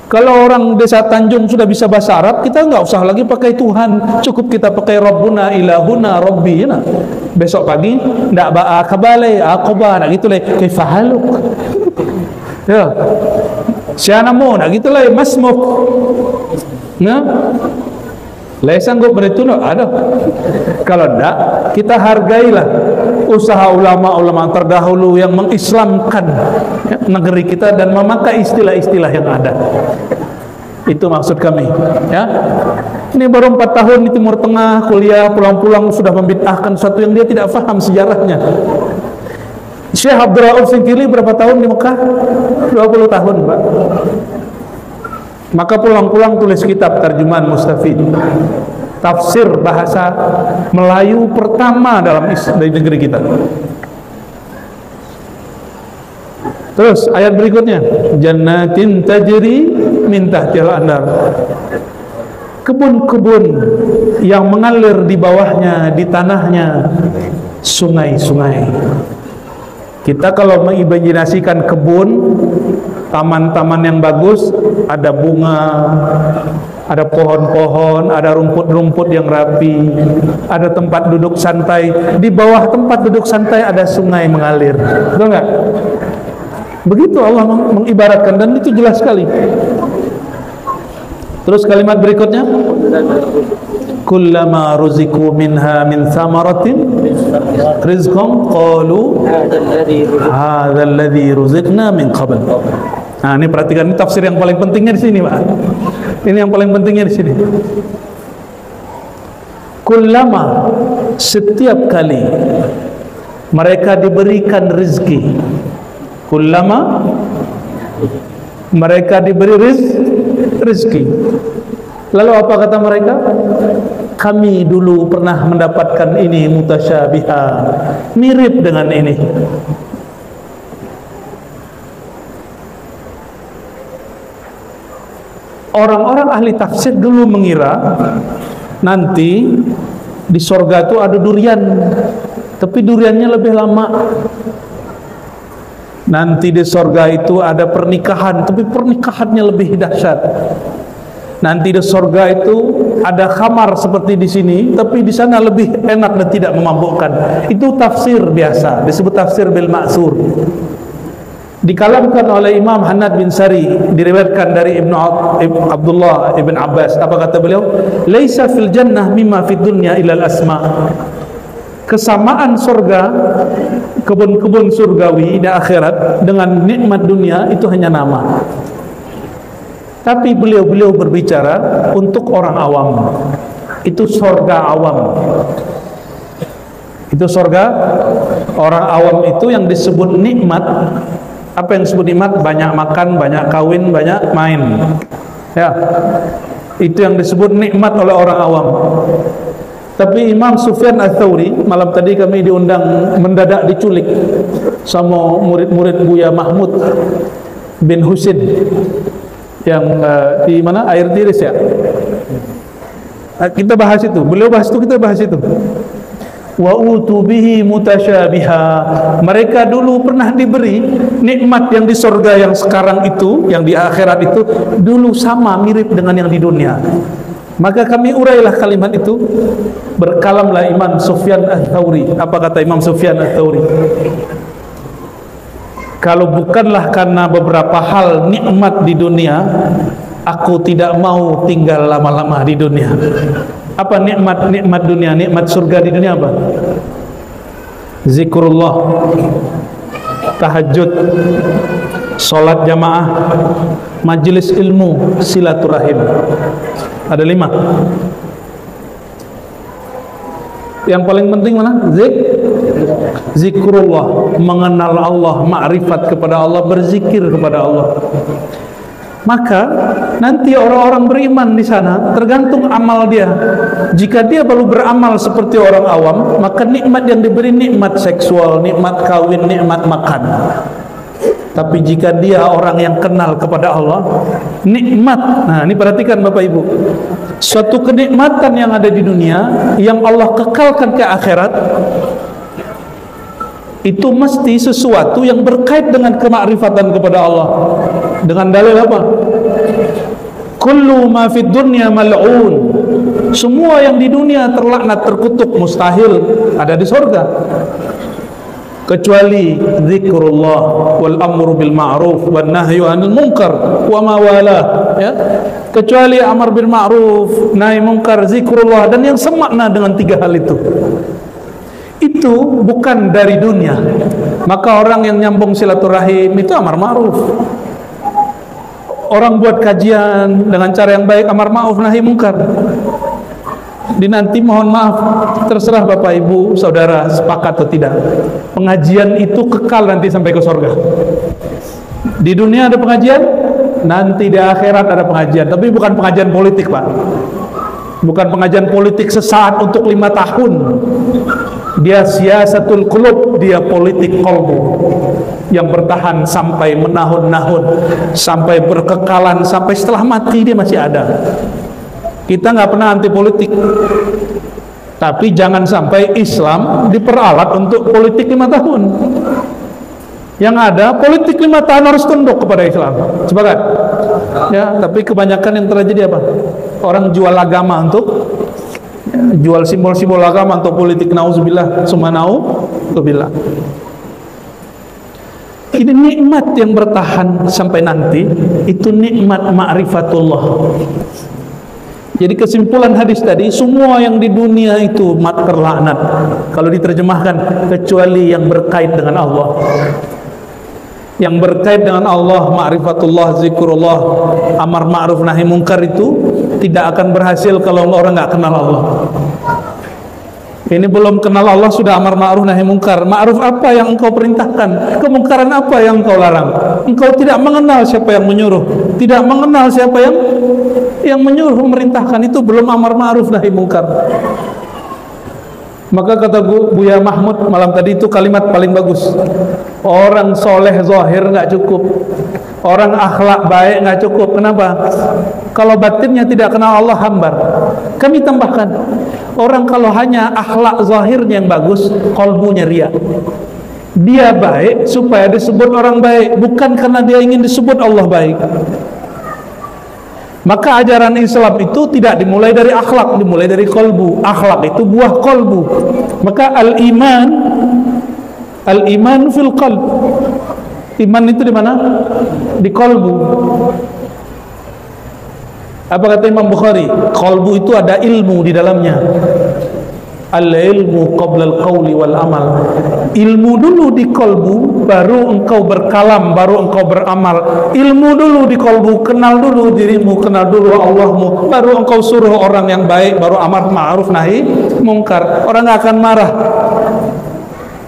Speaker 1: Kalau orang desa Tanjung sudah bisa bahasa Arab, kita nggak usah lagi pakai Tuhan, cukup kita pakai Rabbuna, Ilahuna, Rabbina. Besok pagi ndak ba'a kabale, aqoba, nak gitu lah, kaifahaluk. Ya, sianamu, nak gitu lah, masmuk. Ya, lah sanggup begitu no, ada. Kalau ndak, kita hargailah usaha ulama-ulama terdahulu yang mengislamkan negeri kita dan memakai istilah-istilah yang ada. Itu maksud kami, ya. Ini baru 4 tahun di Timur Tengah, kuliah, pulang-pulang sudah membid'ahkan sesuatu yang dia tidak faham sejarahnya. Syekh Abdul Rauf Singkili berapa tahun di Mekah? 20 tahun, Pak. Maka pulang-pulang tulis kitab terjemahan Mustafid, tafsir bahasa Melayu pertama dari negeri kita. Terus ayat berikutnya, jannatin tajri min tahtihal anhar. Kebun-kebun yang mengalir di bawahnya, di tanahnya sungai-sungai. Kita kalau mengimajinasikan kebun, taman-taman yang bagus, ada bunga, ada pohon-pohon, ada rumput-rumput yang rapi, ada tempat duduk santai. Di bawah tempat duduk santai ada sungai mengalir. Betul nggak? Begitu Allah mengibaratkan, dan itu jelas sekali. Terus kalimat berikutnya, kullama ruziku minha min thamaratin rizqan qalu hadzal ladzi ruziqna min qabl. Nah, ini perhatikan, ini tafsir yang paling pentingnya di sini, Pak. Ini yang paling pentingnya di sini. Kullama, setiap kali mereka diberikan rezeki, kullama mereka diberi rezeki, lalu apa kata mereka? Kami dulu pernah mendapatkan ini mutasyabiha, mirip dengan ini. Orang-orang ahli tafsir dulu mengira nanti di sorga itu ada durian, tapi duriannya lebih lama. Nanti di sorga itu ada pernikahan, tapi pernikahannya lebih dahsyat. Nanti di sorga itu ada khamar seperti di sini, tapi di sana lebih enak dan tidak memabukkan. Itu tafsir biasa, disebut tafsir bil ma'sur. Dikalamkan oleh Imam Hannad bin Sari, diriwayatkan dari Abdullah ibn Abbas. Apa kata beliau? Laisa fil jannah mimma fid dunya illa al asma. Kesamaan surga, kebun-kebun surgawi di akhirat dengan nikmat dunia itu hanya nama. Tapi beliau berbicara untuk orang awam. Itu surga awam. Itu surga orang awam, itu yang disebut nikmat. Apa yang disebut nikmat? Banyak makan, banyak kawin, banyak main. Ya, itu yang disebut nikmat oleh orang awam. Tapi Imam Sufyan Ats-Tsauri, malam tadi kami diundang, mendadak diculik sama murid-murid Buya Mahmud bin Husin yang di mana, Air Tiris ya. Kita bahas itu, beliau bahas itu, kita bahas itu. Wa utubihi mutasyabiha. Mereka dulu pernah diberi nikmat yang di surga yang sekarang itu, yang di akhirat itu dulu sama, mirip dengan yang di dunia. Maka kami urailah kalimat itu. Berkalamlah Imam Sufyan Ats-Tsauri. Apa kata Imam Sufyan Ats-Tsauri? Kalau bukanlah karena beberapa hal nikmat di dunia, aku tidak mau tinggal lama-lama di dunia. Apa nikmat dunia? Nikmat surga di dunia apa? Zikrullah, tahajud, sholat jamaah, majelis ilmu, silaturahim. Ada 5. Yang paling penting mana? Zikrullah, mengenal Allah, ma'rifat kepada Allah, berzikir kepada Allah. Maka nanti orang-orang beriman di sana tergantung amal dia. Jika dia baru beramal seperti orang awam, maka nikmat yang diberi nikmat seksual, nikmat kawin, nikmat makan. Tapi jika dia orang yang kenal kepada Allah, nikmat. Nah, ini perhatikan Bapak Ibu. Suatu kenikmatan yang ada di dunia yang Allah kekalkan ke akhirat, itu mesti sesuatu yang berkait dengan kemakrifatan kepada Allah. Dengan dalil apa? Kullu ma fid dunya mal'un. Semua yang di dunia terlaknat, terkutuk, mustahil ada di surga. Kecuali zikrullah wal amru bil ma'ruf wan nahyu 'anil munkar wa ma wala, ya. Kecuali amar bil ma'ruf, nahi munkar, zikrullah, dan yang semakna dengan tiga hal itu bukan dari dunia. Maka orang yang nyambung silaturahim itu amar ma'ruf. Orang buat kajian dengan cara yang baik, amar ma'ruf nahi munkar. Di nanti mohon maaf, terserah Bapak Ibu Saudara sepakat atau tidak, pengajian itu kekal nanti sampai ke surga. Di dunia ada pengajian, nanti di akhirat ada pengajian, tapi bukan pengajian politik, Pak. Bukan pengajian politik sesaat untuk 5 tahun. Dia siasatul qulub, dia politik qalbu yang bertahan sampai menahun-nahun, sampai berkekalan, sampai setelah mati dia masih ada. Kita nggak pernah anti politik, tapi jangan sampai Islam diperalat untuk politik 5 tahun. Yang ada politik 5 tahun harus tunduk kepada Islam. Sepakat? Ya, tapi kebanyakan yang terjadi apa? Orang jual agama untuk jual simbol-simbol agama untuk politik. Nauzubillah summa nauzubillah. Ini nikmat yang bertahan sampai nanti, itu nikmat ma'rifatullah. Jadi kesimpulan hadis tadi, semua yang di dunia itu terlaknat kalau diterjemahkan, kecuali yang berkait dengan Allah. Yang berkait dengan Allah, ma'rifatullah, zikrullah, amar ma'ruf nahi munkar, itu tidak akan berhasil kalau orang nggak kenal Allah. Ini belum kenal Allah sudah amar ma'ruf nahi munkar. Ma'ruf apa yang engkau perintahkan, kemungkaran apa yang engkau larang. Engkau tidak mengenal siapa yang menyuruh, tidak mengenal siapa yang menyuruh, memerintahkan, itu belum amar ma'ruf nahi munkar. Maka kata Buya Mahmud malam tadi, itu kalimat paling bagus. Orang soleh zahir nggak cukup, orang akhlak baik nggak cukup. Kenapa? Kalau batinnya tidak kenal Allah, hambar. Kami tambahkan, orang kalau hanya akhlak zahirnya yang bagus, qalbunya riya. Dia baik supaya disebut orang baik, bukan karena dia ingin disebut Allah baik. Maka ajaran Islam itu tidak dimulai dari akhlak, dimulai dari kolbu. Akhlak itu buah kolbu. Maka al-iman fil qalb. Iman itu di mana? Di kolbu. Apa kata Imam Bukhari? Kolbu itu ada ilmu di dalamnya. Al-ilmu qabla al-qawli wal amal. Ilmu dulu di kolbu, baru engkau berkalam, baru engkau beramal. Ilmu dulu di kolbu, kenal dulu dirimu, kenal dulu Allahmu, baru engkau suruh orang yang baik, baru amar ma'ruf nahi mungkar. Orang gak akan marah.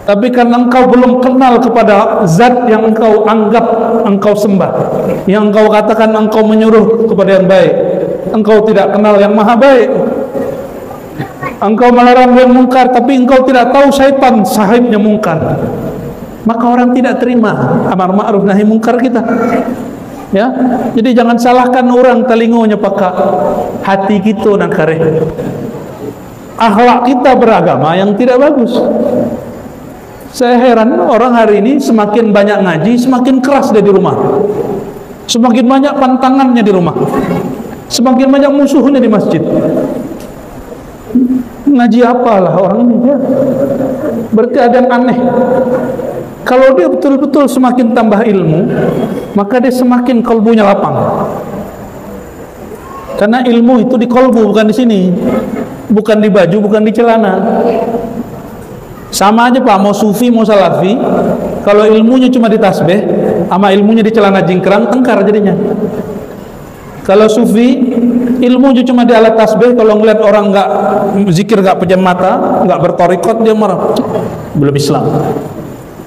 Speaker 1: Tapi karena engkau belum kenal kepada zat yang engkau anggap engkau sembah, yang engkau katakan engkau menyuruh kepada yang baik, engkau tidak kenal yang maha baik. Engkau melarang yang mungkar, tapi engkau tidak tahu syaitan sahibnya mungkar. Maka orang tidak terima amar ma'ruf nahi mungkar kita. Ya, jadi jangan salahkan orang telingonya peka, hati kita nak kareh. Akhlak kita beragama yang tidak bagus. Saya heran orang hari ini semakin banyak ngaji, semakin keras dia di rumah. Semakin banyak pantangannya di rumah. Semakin banyak musuhnya di masjid. Ngaji apalah orang ini, ya? Berarti ada yang aneh. Kalau dia betul-betul semakin tambah ilmu, maka dia semakin kalbunya lapang. Karena ilmu itu di kalbu, bukan di sini, bukan di baju, bukan di celana. Sama aja Pak, mau sufi mau salafi, kalau ilmunya cuma di tasbih, sama ilmunya di celana jingkrang, tengkar jadinya. Kalau sufi, ilmunya cuma di alat tasbih, kalau ngeliat orang nggak zikir, nggak pejam mata, nggak bertorikot, dia marah. Belum Islam,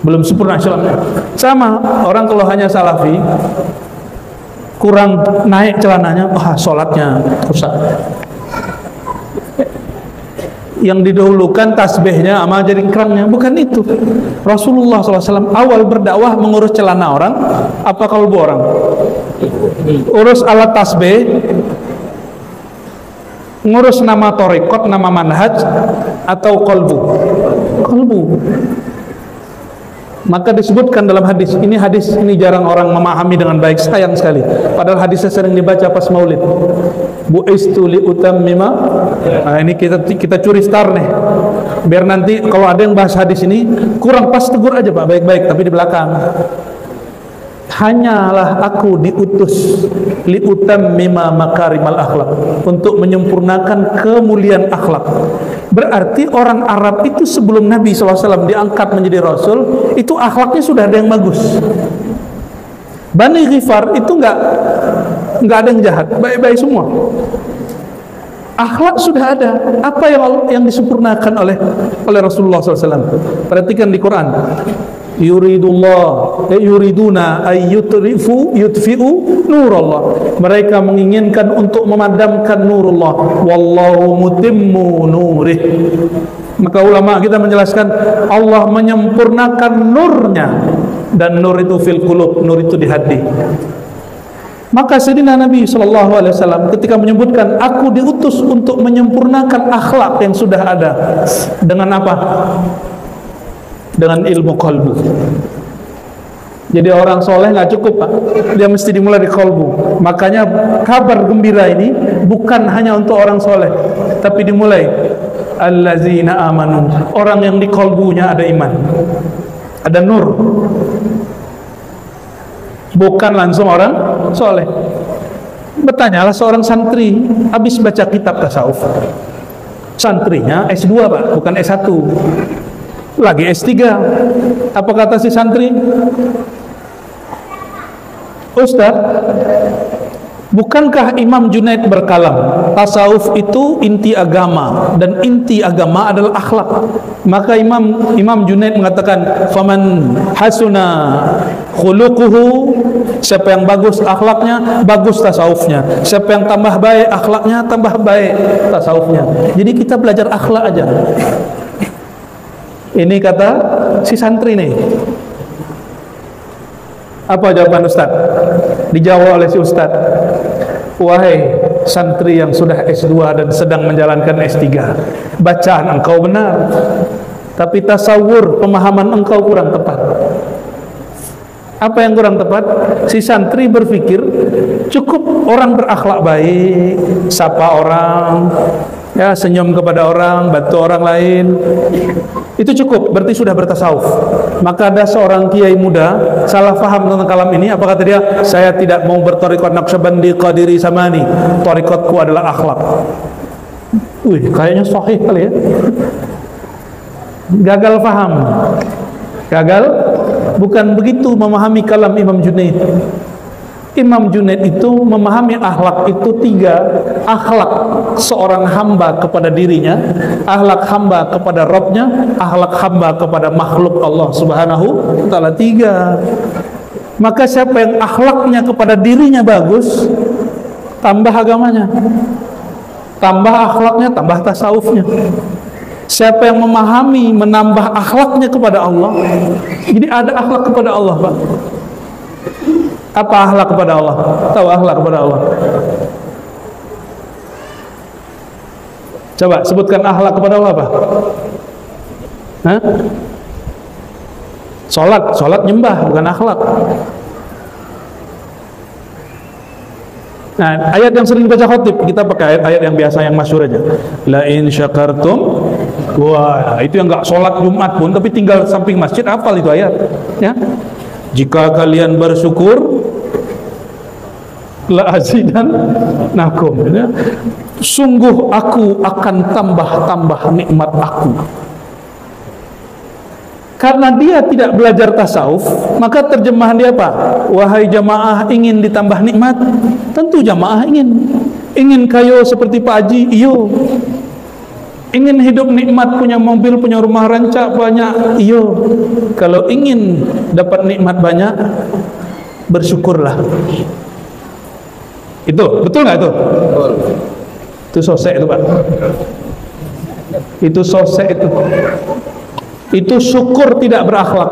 Speaker 1: belum sempurna Islamnya. Sama orang kalau hanya salafi, kurang naik celananya, wah sholatnya rusak. Yang didahulukan tasbihnya sama jengkrangnya, bukan itu. Rasulullah SAW awal berdakwah mengurus celana orang apa kalbu orang? Urus alat tasbih, ngurus nama torikot, nama manhaj, atau kolbu? Kolbu. Maka disebutkan dalam hadis ini jarang orang memahami dengan baik, sayang sekali. Padahal hadisnya sering dibaca pas maulid. Bu'istu li utammima. Nah, ini kita curi star nih. Biar nanti kalau ada yang bahas hadis ini kurang pas, tegur aja Pak, baik-baik, tapi di belakang. Hanyalah aku diutus li utammima makarimal akhlak, untuk menyempurnakan kemuliaan akhlak. Berarti orang Arab itu sebelum Nabi SAW diangkat menjadi Rasul, itu akhlaknya sudah ada yang bagus. Bani Ghifar itu nggak ada yang jahat, baik-baik semua. Akhlak sudah ada. Apa yang disempurnakan oleh Rasulullah SAW? Perhatikan di Quran. Yuriduna yutfi'u nurullah. Mereka menginginkan untuk memadamkan nurullah. Wallahu mutimmu nurih. Maka ulama kita menjelaskan Allah menyempurnakan nurnya, dan nur itu fil qulub, nur itu di hati. Maka Sayyidina Nabi SAW ketika menyebutkan aku diutus untuk menyempurnakan akhlak yang sudah ada, dengan apa? Dengan ilmu kolbu. Jadi orang soleh nggak cukup Pak, dia mesti dimulai di kolbu. Makanya kabar gembira ini bukan hanya untuk orang soleh, tapi dimulai allazina amanu, orang yang di kolbunya ada iman, ada nur. Bukan langsung orang soleh. Bertanyalah seorang santri habis baca kitab tasawuf. Santrinya S2 Pak, bukan S1, lagi S3. Apa kata si santri? Ustaz, bukankah Imam Junaid berkalam tasawuf itu inti agama, dan inti agama adalah akhlak? Maka Imam Junaid mengatakan, faman hasuna khuluquhu, siapa yang bagus akhlaknya, bagus tasawufnya. Siapa yang tambah baik akhlaknya, tambah baik tasawufnya. Jadi kita belajar akhlak aja. Ini kata si santri nih. Apa jawaban Ustaz? Dijawab oleh si Ustaz, wahai santri yang sudah S2 dan sedang menjalankan S3, bacaan engkau benar, tapi tasawur, pemahaman engkau kurang tepat. Apa yang kurang tepat? Si santri berpikir cukup orang berakhlak baik, sapa orang, ya, senyum kepada orang, bantu orang lain, itu cukup, berarti sudah bertasawuf. Maka ada seorang kiai muda salah faham tentang kalam ini. Apa kata dia? Saya tidak mau bertorikot Naqsyabandi Qadiri Samani, torikotku adalah akhlak. Wih, kayaknya sahih kali ya. Gagal faham. Gagal. Bukan begitu memahami kalam Imam Junaid. Imam Junaid itu memahami akhlak itu tiga. Akhlak seorang hamba kepada dirinya, akhlak hamba kepada Rabbnya, akhlak hamba kepada makhluk Allah Subhanahu wa ta'ala. Tiga. Maka siapa yang akhlaknya kepada dirinya bagus, tambah agamanya, tambah akhlaknya, tambah tasawufnya. Siapa yang memahami, menambah akhlaknya kepada Allah, jadi ada akhlak kepada Allah Pak. Apa akhlak kepada Allah? Tahu akhlak kepada Allah? Coba sebutkan akhlak kepada Allah apa? Hah? Salat nyembah, bukan akhlak. Nah, ayat yang sering dibaca khotib, kita pakai ayat yang biasa, yang masyhur aja. La in syakartum, wah, itu yang enggak sholat Jumat pun tapi tinggal samping masjid hafal itu ayat, ya. Jika kalian bersyukur, la azidannakum, ya. Sungguh aku akan tambah nikmat aku. Karena dia tidak belajar tasawuf, maka terjemahan dia apa? Wahai jamaah, ingin ditambah nikmat? Tentu jamaah ingin kaya seperti Pak Haji, iyo. Ingin hidup nikmat, punya mobil, punya rumah rancak banyak, iyo. Kalau ingin dapat nikmat banyak, bersyukurlah. Itu betul nggak itu?
Speaker 2: Betul.
Speaker 1: Itu sosek itu Pak. Itu sosek itu. Itu syukur tidak berakhlak.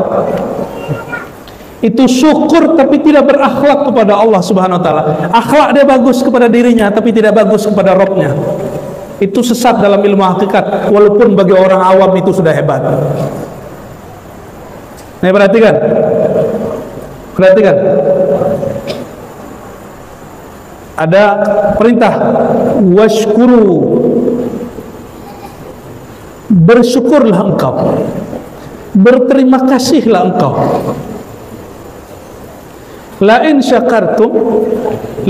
Speaker 1: Itu syukur tapi tidak berakhlak kepada Allah Subhanahu wa taala. Akhlak dia bagus kepada dirinya tapi tidak bagus kepada Rabb-nya. Itu sesat dalam ilmu hakikat, walaupun bagi orang awam itu sudah hebat. Nih perhatikan. Perhatikan. Ada perintah washkuru, bersyukurlah engkau, berterima kasihlah engkau. La in syakartum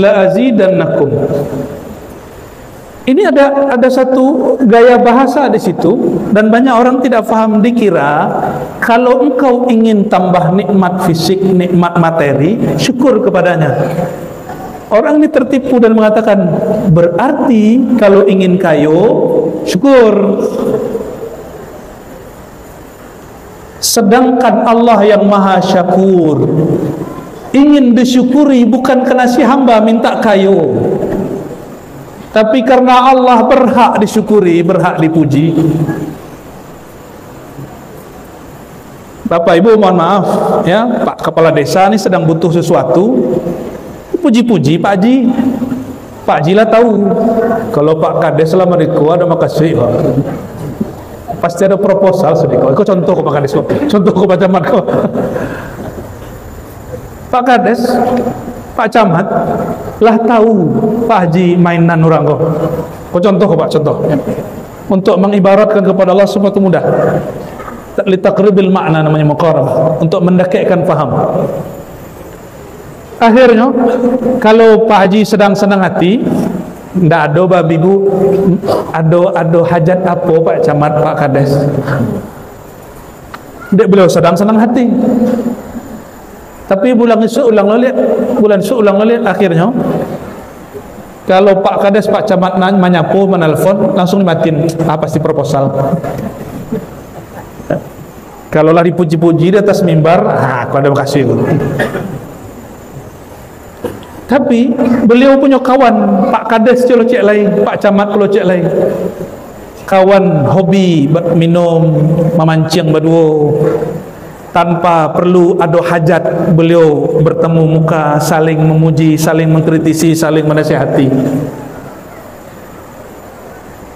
Speaker 1: la azidannakum. Ini ada satu gaya bahasa di situ, dan banyak orang tidak paham. Dikira kalau engkau ingin tambah nikmat fisik, nikmat materi, syukur kepadanya. Orang ini tertipu dan mengatakan berarti kalau ingin kayo syukur. Sedangkan Allah yang maha syakur ingin disyukuri bukan karena si hamba minta kayo, tapi karena Allah berhak disyukuri, berhak dipuji. Bapak Ibu mohon maaf ya, Pak Kepala Desa ini sedang butuh sesuatu, puji-puji Pak Haji. Pak Haji lah tahu kalau Pak Kades selama diku ada makasih Pak. Pasti ada proposal sedikit. Kau contoh ke Pak Kades, contoh ke Pak Camat kau. Pak Kades, Pak Camat lah tahu Pak Haji mainan orang kau. Kau contoh ke Pak, contoh. Untuk mengibaratkan kepada Allah sesuatu mudah. Litaqribil makna namanya muqarabah, untuk mendekatkan faham. Akhirnya kalau Pak Haji sedang senang hati, ndak ada babi bu, ada hajat apa Pak Camat, Pak Kades. Dia beliau sedang senang hati. Tapi bulan seulang lihat akhirnya kalau Pak Kades, Pak Camat menyapu, menelpon, langsung dimatiin. Pasti proposal. Kalau lah dipuji-puji di atas mimbar, kau ada makasih. Tapi beliau punya kawan, Pak Kades kalau cek lain, Pak Camat kalau cek lain. Kawan hobi minum, memancing berdua. Tanpa perlu ada hajat, beliau bertemu muka, saling memuji, saling mengkritisi, saling menasihati.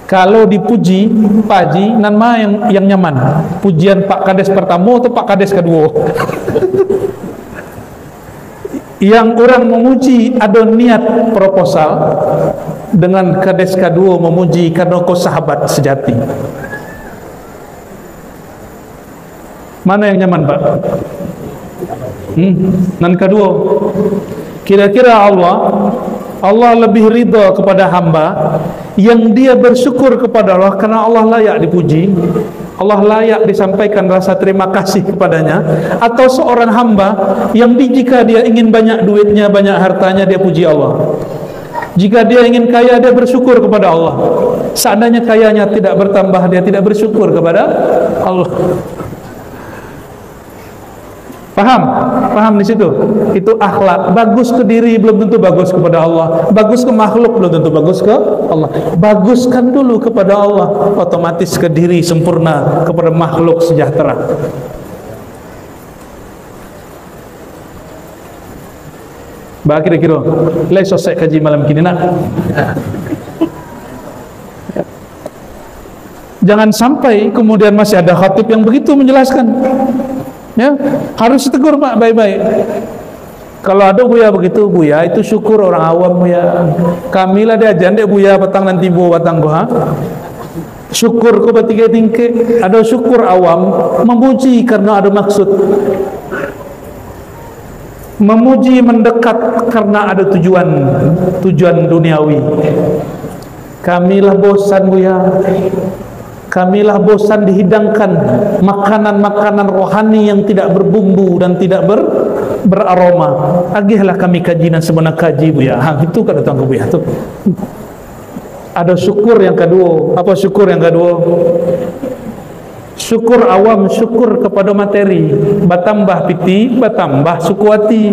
Speaker 1: Kalau dipuji Pak Haji, nama yang nyaman, pujian Pak Kades pertama atau Pak Kades kedua? Yang orang memuji ada niat proposal, dengan Kades kedua memuji karena kau sahabat sejati. Mana yang nyaman Pak? Dan kedua, kira-kira Allah lebih ridha kepada hamba yang dia bersyukur kepada Allah karena Allah layak dipuji, Allah layak disampaikan rasa terima kasih kepadanya, atau seorang hamba yang jika dia ingin banyak duitnya, banyak hartanya, dia puji Allah. Jika dia ingin kaya, dia bersyukur kepada Allah. Seandainya kayanya tidak bertambah, dia tidak bersyukur kepada Allah. Paham di situ? Itu akhlak. Bagus ke diri belum tentu bagus kepada Allah. Bagus ke makhluk belum tentu bagus ke Allah. Baguskan dulu kepada Allah, otomatis ke diri sempurna, kepada makhluk sejahtera. Bah kira-kira lai sosek kaji malam kini nak. Jangan sampai kemudian masih ada khatib yang begitu menjelaskan. Ya, harus ditegur Pak baik-baik. Kalau ada buya begitu, buya itu syukur orang awam buya. Kamilah dia jandek buya petang nanti bu batang buha. Syukur ko bertiga tingke. Ada syukur awam memuji karena ada maksud. Memuji mendekat karena ada tujuan duniawi. Kamilah bosan buya. Kamilah bosan dihidangkan makanan-makanan rohani yang tidak berbumbu dan tidak beraroma. Agihlah kami kaji dan sebenarnya kaji buya. Itu kan datang ke buya tu. Ada syukur yang kedua. Apa syukur yang kedua? Syukur awam, syukur kepada materi. Batambah piti, batambah suku hati.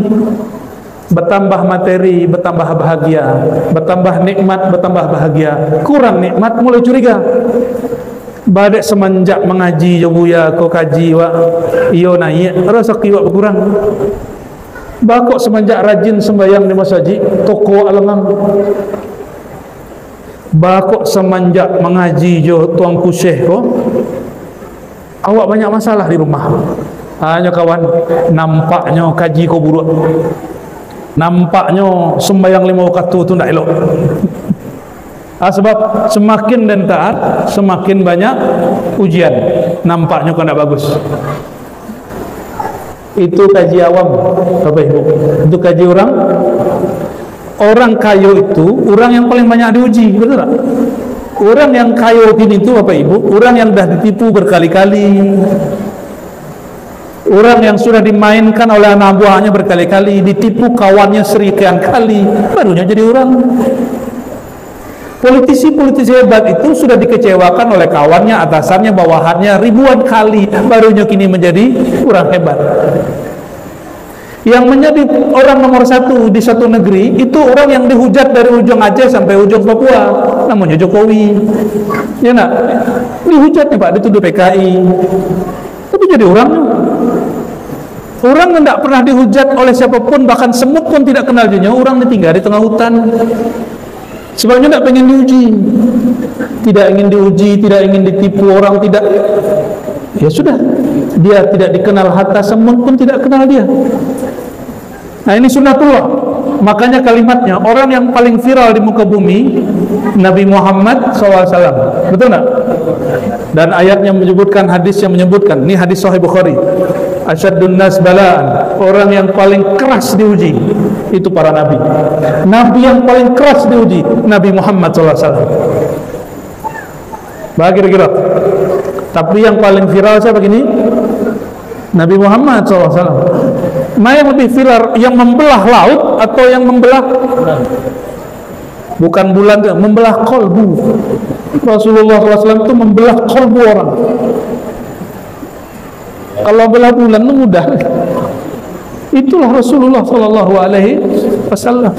Speaker 1: bertambah materi, bertambah bahagia, bertambah nikmat, bertambah bahagia. Kurang nikmat, mulai curiga. Badek semenjak mengaji jo buya ko kaji wa iyo naik rezeki wa berkurang. Bakok semenjak rajin sembahyang di masjid toko alangan. Bakok semenjak mengaji jo tuang kuseh ko awak banyak masalah di rumah. Hanya kawan nampaknya kaji ko buruk. Nampaknya sembahyang 5 waktu tu ndak elok. Sebab semakin dan taat semakin banyak ujian, nampaknya kau tidak bagus. Itu kaji awam, Bapak Ibu. Itu kaji orang. Orang kayo itu orang yang paling banyak diuji, betul tak? Orang yang kayo ini itu Bapak Ibu, orang yang dah ditipu berkali-kali, orang yang sudah dimainkan oleh anak buahnya berkali-kali, ditipu kawannya serikian kali, barunya jadi orang. Politisi-politisi hebat itu sudah dikecewakan oleh kawannya, atasannya, bawahannya ribuan kali, barunya kini menjadi orang hebat. Yang menjadi orang nomor satu di satu negeri itu orang yang dihujat dari ujung Aceh sampai ujung Papua, namanya Jokowi. Ya nak, dihujatnya Pak, dituduh PKI, tapi jadi orang. Orang yang tidak pernah dihujat oleh siapapun, bahkan semut pun tidak kenal dia, orang ditinggal di tengah hutan. Sebabnya tidak pengen diuji, tidak ingin diuji, tidak ingin ditipu orang, tidak. Ya sudah, dia tidak dikenal, hatta semut pun tidak kenal dia. Nah ini sunnatullah. Makanya kalimatnya orang yang paling viral di muka bumi Nabi Muhammad SAW, betul tak? Dan ayatnya menyebutkan, hadis yang menyebutkan, ini hadis Sahih Bukhari, asyaddun nas balaan, orang yang paling keras diuji itu para nabi. Nabi yang paling keras diuji Nabi Muhammad SAW. Bahagia kira-kira. Tapi yang paling viral siapa begini? Nabi Muhammad SAW. Mana yang lebih viral, yang membelah laut atau yang membelah? Bukan bulan, membelah kolbu. Rasulullah SAW itu membelah kolbu orang. Kalau belah bulan itu mudah. Itulah Rasulullah Sallallahu Alaihi Wasallam.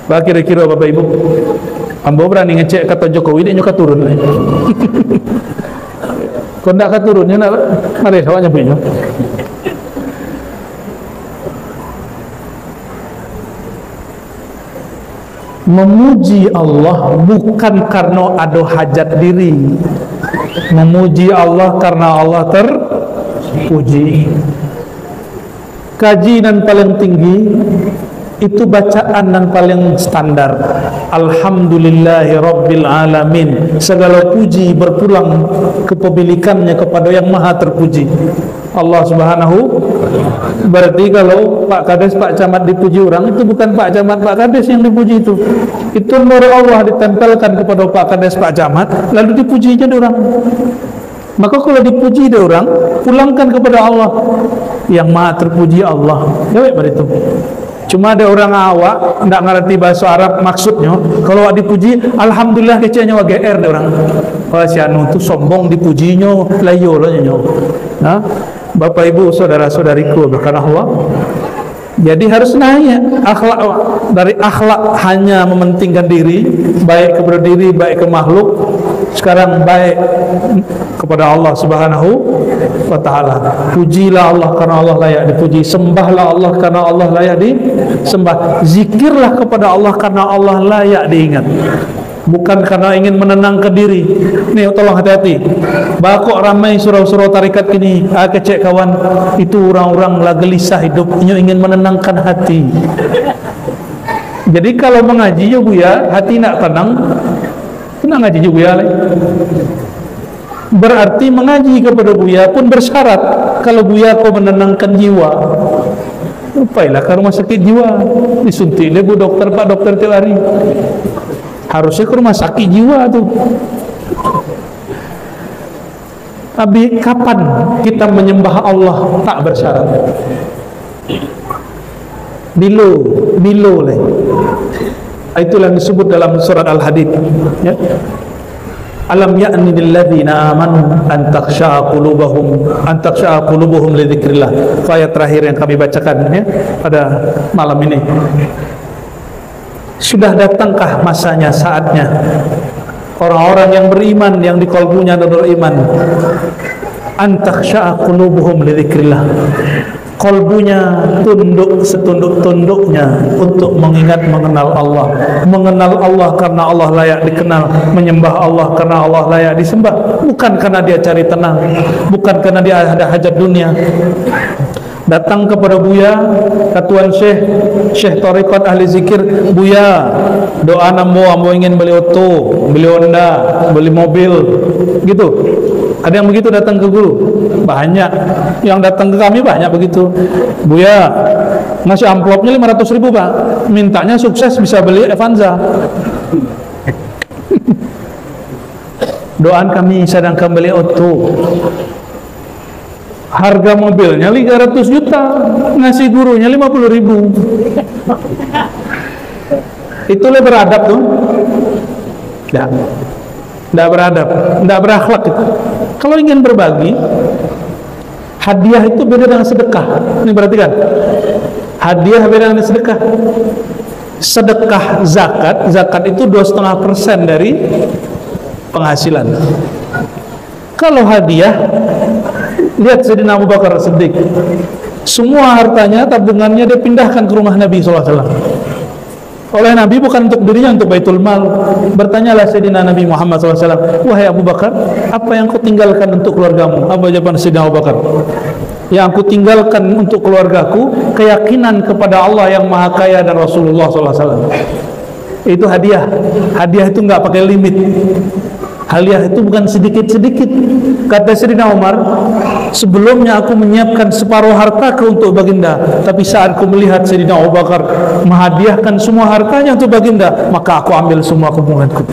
Speaker 1: Bah kira-kira Bapak Ibu, ambo berani ngecek kata Jokowi, dia nyuka turun. Kau nak turunnya nak, mari awaknya punya. Memuji Allah bukan karena ada hajat diri. Memuji Allah karena Allah terpuji. Kajian paling tinggi itu bacaan yang paling standar. Alhamdulillahi Rabbil Alamin. Segala puji berpulang kepemilikannya kepada yang maha terpuji, Allah Subhanahu. Berarti kalau Pak Kades, Pak Camat dipuji orang, itu bukan Pak Camat, Pak Kades yang dipuji itu. Itu nur Allah ditempelkan kepada Pak Kades, Pak Camat, lalu dipujinya di orang. Maka kalau dipuji di orang, pulangkan kepada Allah yang maha terpuji, Allah. Jawab pada itu. Cuma ada orang awak tidak ngerti bahasa Arab maksudnya. Kalau dipuji, alhamdulillah kecenya wa GR de orang. Kalau si anu tu sombong dipujinya, layo lah nyo. Nah, Bapak Ibu, saudara-saudariku berkah Allah. Jadi harus naik akhlak, dari akhlak hanya mementingkan diri, baik kepada diri, baik ke makhluk, sekarang baik kepada Allah Subhanahu wa ta'ala. Pujilah Allah karena Allah layak dipuji, sembahlah Allah karena Allah layak disembah, zikirlah kepada Allah karena Allah layak diingat, bukan karena ingin menenangkan diri. Nih tolong hati-hati, bakok ramai surau-surau tarikat kini, kecek kawan, itu orang-orang lah gelisah hidupnya, ingin menenangkan hati. Jadi kalau mengaji ya Buya, hati nak tenang, kena ngaji juga ya. Berarti mengaji kepada Buya pun bersyarat, kalau Buya kau menenangkan jiwa, upailah ke rumah sakit jiwa, disuntik deh bu dokter, Pak dokter tiap hari. Harusnya ke rumah sakit jiwa tuh. Tapi kapan kita menyembah Allah tak bersyarat? Bilo lah. Itulah yang disebut dalam surat Al-Hadid, ya. Alam ya'ni lil ladzina amanu an takhsha'a qulubuhum li dzikrillah. Ayat terakhir yang kami bacakan ya pada malam ini. Sudah datangkah masanya, saatnya orang-orang yang beriman, yang di kalbunya ada beriman, an takhsha'a qulubuhum li dzikrillah. Kalbunya tunduk setunduk-tunduknya untuk mengenal Allah karena Allah layak dikenal, menyembah Allah karena Allah layak disembah, bukan karena dia cari tenang, bukan karena dia ada hajat dunia. Datang kepada Buya, Katuan Syekh Tariqat Ahli Zikir, Buya, doa ambo ingin beli oto, beli Honda, beli mobil, gitu. Ada yang begitu datang ke guru? Banyak. Yang datang ke kami banyak begitu. Buya, ngasih amplopnya 500.000 Pak, mintanya sukses bisa beli Avanza. Doaan kami sedangkan beli oto, harga mobilnya 300 juta, ngasih gurunya 50.000. Itulah beradab tuh? Tidak beradab, tidak berakhlak itu. Kalau ingin berbagi, hadiah itu beda dengan sedekah. Ini perhatikan, hadiah beda dengan sedekah. Sedekah zakat itu 2,5% dari penghasilan. Kalau hadiah, lihat Sayyidina Abu Bakar Siddiq, semua hartanya, tabungannya dia pindahkan ke rumah Nabi SAW. Oleh Nabi, bukan untuk dirinya, untuk Baitul Mal. Bertanyalah Sayyidina Nabi Muhammad SAW, wahai Abu Bakar, apa yang kau tinggalkan untuk keluargamu? Apa jawaban Sayyidina Abu Bakar? Yang aku tinggalkan untuk keluargaku, keyakinan kepada Allah yang Maha Kaya dan Rasulullah SAW. Itu hadiah. Hadiah itu nggak pakai limit. Hadiah itu bukan sedikit-sedikit. Kata Sayyidina Umar, sebelumnya aku menyiapkan separuh hartaku untuk baginda, tapi saat aku melihat Sayyidina Abu Bakar menghadiahkan semua hartanya untuk baginda, maka aku ambil semua kepunganku.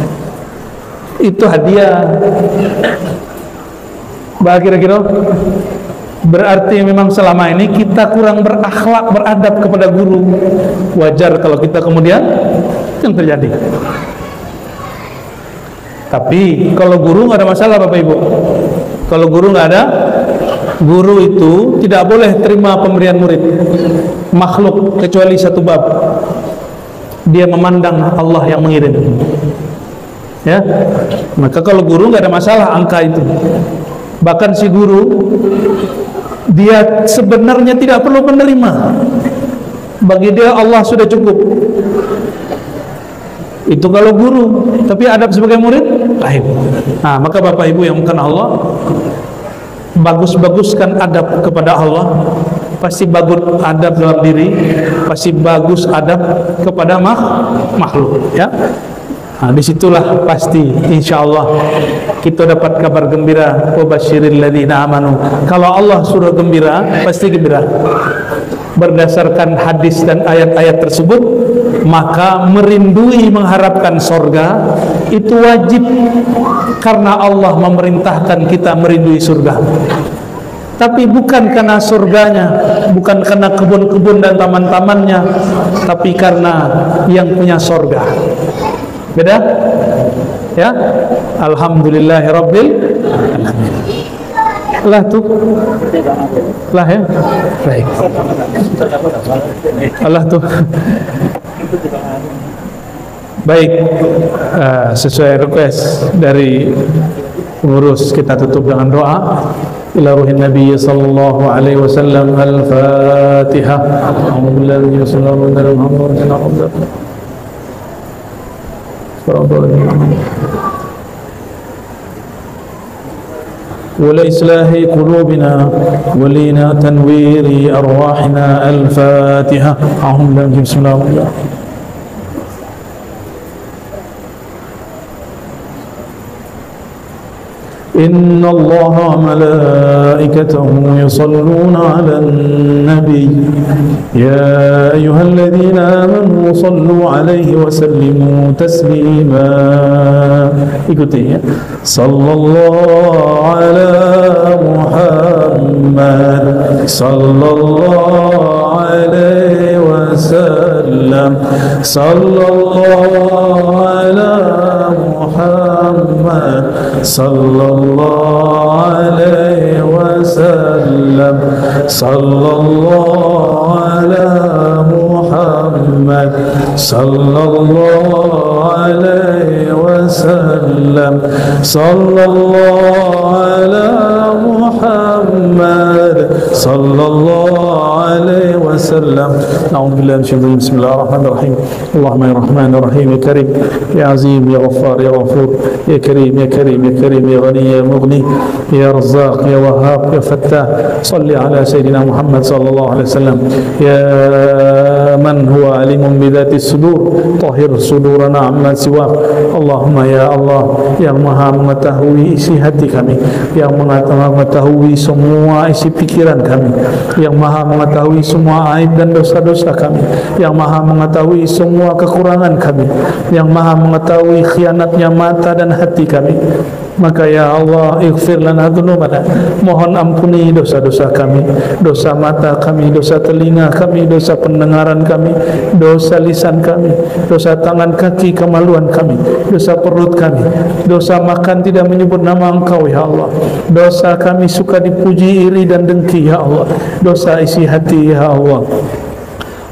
Speaker 1: Itu hadiah. Kira-kira berarti memang selama ini kita kurang berakhlak, beradab kepada guru. Wajar kalau kita kemudian yang terjadi. Tapi kalau guru nggak ada masalah Bapak Ibu. Kalau guru nggak ada, guru itu tidak boleh terima pemberian murid makhluk kecuali satu bab. Dia memandang Allah yang mengirim. Ya, maka kalau guru nggak ada masalah angka itu. Bahkan si guru dia sebenarnya tidak perlu menerima. Bagi dia Allah sudah cukup. Itu kalau guru, tapi adab sebagai murid lain. Nah, maka Bapak Ibu yang bukan Allah, bagus-baguskan adab kepada Allah, pasti bagus adab dalam diri, pasti bagus adab kepada makhluk, ya. Nah, disitulah pasti insya Allah kita dapat kabar gembira. Wabasyiril ladzina amanu. Kalau Allah suruh gembira, pasti gembira. Berdasarkan hadis dan ayat-ayat tersebut, maka merindui mengharapkan sorga itu wajib, karena Allah memerintahkan kita merindui surga. Tapi bukan karena surganya, bukan karena kebun-kebun dan taman-tamannya, tapi karena yang punya sorga. Beda? Ya? Alhamdulillahirabbil alamin. Lah tuh. Lah ya. Baik. Allah tuh. Baik. Sesuai request dari pengurus, kita tutup dengan doa. Ila ruhin Nabi sallallahu alaihi wasallam. Al-Fatihah. Alhamdulillah sallallahu alaihi wasallam. ولإصلاح قلوبنا ولنا تنوير أرواحنا. الفاتحة. بسم الله الرحمن الرحيم. إن الله وملائكته يصلون على النبي يا أيها الذين آمنوا صلوا عليه وسلموا تسليما. ikuti ya. Sallallahu ala Muhammad sallallahu alaihi wasallam. Sallallahu ala Muhammad Muhammad sallallahu alaihi wasallam. Sallallahu ala Muhammad sallallahu alaihi wasallam. Sallallahu ala Muhammad sallallahu alaihi wasallam. A'udzubillahi minasyaitonir rajim. Bismillahirrahmanirrahim. Allahumma ya Rahmanir Rahim ya Karim ya Azim ya Ghaffar ya Ghafur ya Karim ya Karim ya Karim ya Ghani ya Mughni ya Razzaq ya Wahhab ya Fattah. Salli ala Sayyidina Muhammad sallallahu alaihi wasallam. Ya man huwa alimun bidhati sudur, tahhir sudurana amma siwa. Allahumma ya Allah yang maha mengetahui isi hati kami, yang maha mengetahui semua isi pikiran kami, yang maha mengetahui semua aib dan dosa-dosa kami, yang maha mengetahui semua kekurangan kami, yang maha mengetahui khianatnya mata dan hati kami. Maka ya Allah, ighfir lana dzunubana, mohon ampuni dosa-dosa kami, dosa mata kami, dosa telinga kami, dosa pendengaran kami, dosa lisan kami, dosa tangan kaki, kemaluan kami, dosa perut kami, dosa makan tidak menyebut nama Engkau ya Allah, dosa kami suka dipuji, iri dan dengki ya Allah, dosa isi hati ya Allah.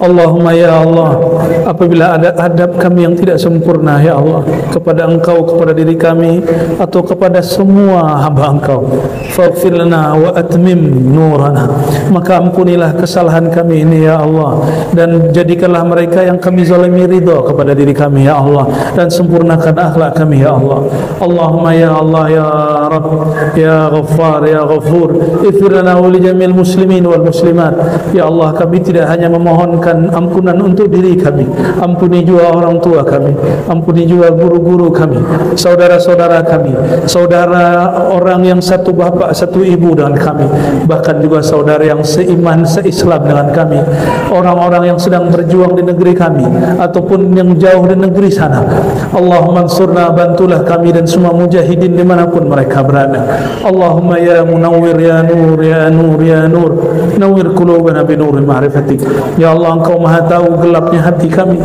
Speaker 1: Allahumma ya Allah, apabila ada adab kami yang tidak sempurna ya Allah kepada Engkau, kepada diri kami atau kepada semua hamba Engkau, faghfir lana wa atmim nurana, maka ampunilah kesalahan kami ini ya Allah, dan jadikanlah mereka yang kami zalimi ridha kepada diri kami ya Allah, dan sempurnakan akhlak kami ya Allah. Allahumma ya Allah ya Rabb ya Ghaffar ya Ghafur, ighfir lana wa li jamil muslimin wal muslimat. Ya Allah, kami tidak hanya memohonkan ampunan untuk diri kami, ampuni juga orang tua kami, ampuni juga guru-guru kami, saudara-saudara kami, saudara orang yang satu bapak satu ibu dengan kami, bahkan juga saudara yang seiman seislam dengan kami, orang-orang yang sedang berjuang di negeri kami ataupun yang jauh di negeri sana. Allahumma ansurna, bantulah kami dan semua mujahidin dimanapun mereka berada. Allahumma ya munawwir ya nur ya nur ya nur, nawwir qulubana bi nuril ma'rifatik. Ya Allah, Engkau maha tahu gelapnya hati kami,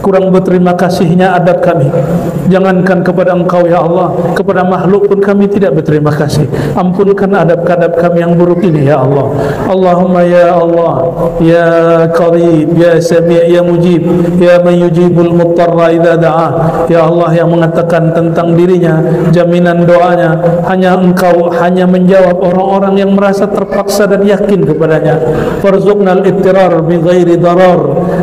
Speaker 1: kurang berterima kasihnya adab kami. Jangankan kepada Engkau ya Allah, kepada makhluk pun kami tidak berterima kasih. Ampunkan adab-adab kami yang buruk ini ya Allah. Allahumma ya Allah ya Qarib ya Sami' ya Mujib ya man yujibul muttarra idza da'a. Ya Allah, yang mengatakan tentang dirinya, jaminan doanya hanya Engkau, hanya menjawab orang-orang yang merasa terpaksa dan yakin kepadanya. Farzuqnal ittirar bi ghairi darar.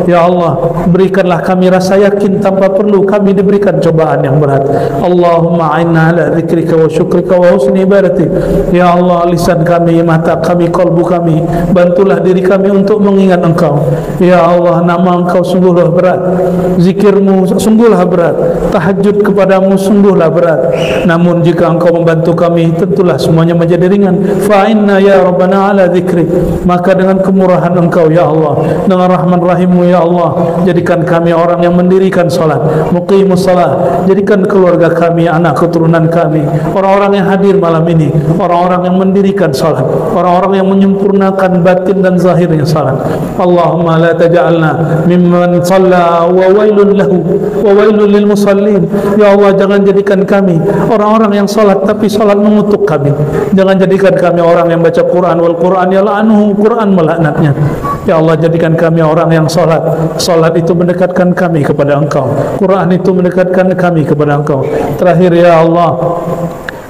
Speaker 1: Ya Allah, berikanlah kami rasa yakin tanpa perlu kami diberikan cobaan yang berat. Allahumma a'inna ala dzikrika wa syukrika wa husni ibadatik. Ya Allah, lisan kami, mata kami, kalbu kami, bantulah diri kami untuk mengingat Engkau. Ya Allah, nama Engkau sungguhlah berat, zikirmu sungguhlah berat, tahajud kepadamu sungguhlah berat. Namun jika Engkau membantu kami, tentulah semuanya menjadi ringan. Fa'inna ya Rabbana ala dzikrik, maka dengan kemurahan Engkau ya Allah, dengan rahman rahimmu ya Allah, jadikan kami orang yang mendirikan salat, muqimus salat. Jadikan keluarga kami, anak keturunan kami, orang-orang yang hadir malam ini, orang-orang yang mendirikan salat, orang-orang yang menyempurnakan batin dan zahirnya salat. Allahumma la taj'alna mimman shalla wa wailun lahu wa wailun lil musallin. Ya Allah, jangan jadikan kami orang-orang yang salat tapi salat mengutuk kami. Jangan jadikan kami orang yang baca Quran wal Quran yal'anuhu, Quran melaknatnya. Ya Allah, jadikan kami orang yang salat. Salat itu mendekatkan kami kepada Engkau, Quran itu mendekatkan kami kepada Engkau. Terakhir ya Allah,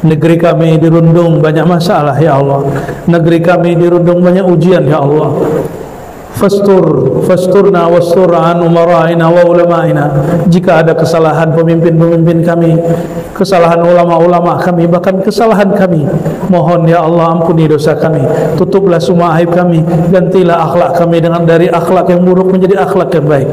Speaker 1: negeri kami dirundung banyak masalah ya Allah, negeri kami dirundung banyak ujian ya Allah. Fasturna wastur an umara'ina wa ulama'ina. Jika ada kesalahan pemimpin-pemimpin kami, kesalahan ulama-ulama kami, bahkan kesalahan kami, mohon ya Allah ampuni dosa kami, tutuplah semua aib kami, gantilah akhlak kami dengan dari akhlak yang buruk menjadi akhlak yang baik.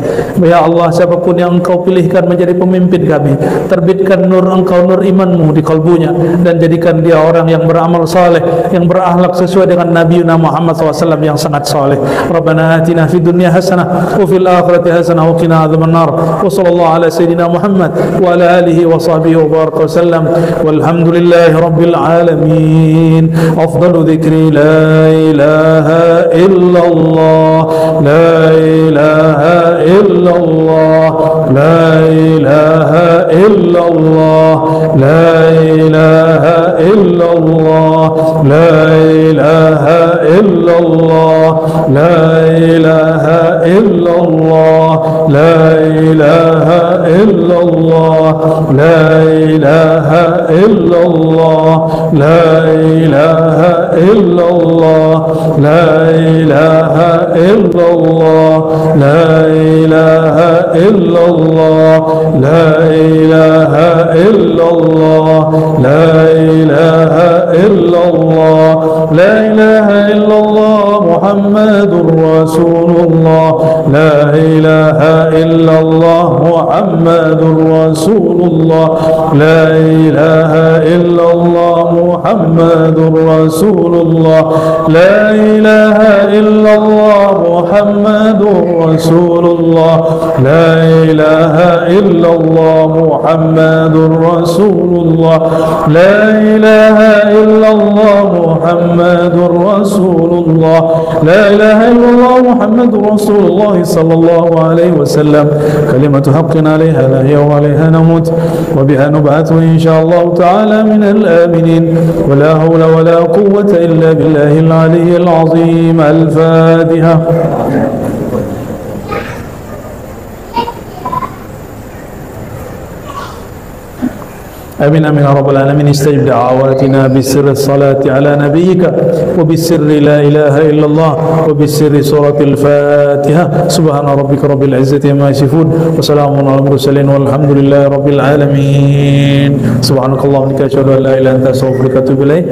Speaker 1: Ya Allah, siapapun yang Engkau pilihkan menjadi pemimpin kami, terbitkan nur Engkau, nur imanmu di kalbunya, dan jadikan dia orang yang beramal saleh, yang berakhlak sesuai dengan Nabi Muhammad SAW yang sangat saleh. Rabbana آتنا في الدنيا حسنة وفي الآخرة حسنة وقنا عذاب النار. وصلى الله على سيدنا محمد وعلى آله وصحبه وبارك وسلم، والحمد لله رب العالمين. أفضل ذكر لا إله إلا الله، لا إله إلا الله، لا إله إلا الله، لا إله إلا الله، لا إله إلا الله، لا إله إلا الله، لا إله إلا الله، لا إله إلا الله، لا إله إلا الله، لا إله إلا الله، لا إله إلا الله، لا إله إلا الله، لا إله إلا الله، لا إله إلا الله محمد رسول الله، لا إله إلا الله محمد رسول الله، لا إله إلا الله محمد رسول الله، لا إله إلا الله محمد رسول الله، لا إله إلا الله محمد رسول الله، لا إله إلا الله محمد رسول الله، لا إله إلا الله محمد رسول الله صلى الله عليه وسلم. كلمة حق عليها نحيا وعليها نموت وبها نبعث إن شاء الله تعالى من الآمنين. ولا حول ولا قوة إلا بالله العلي العظيم. الفاتحة. آمين آمين يا رب العالمين. استجب دعواتنا بسر الصلاة على نبيك وبسر لا إله إلا الله وبسر سورة الفاتحة. سبحان ربك رب العزة عما يصفون وسلام على المرسلين والحمد لله رب العالمين. سبحانك اللهم وبحمدك أشهد أن لا إله إلا أنت أستغفرك وأتوب إليك.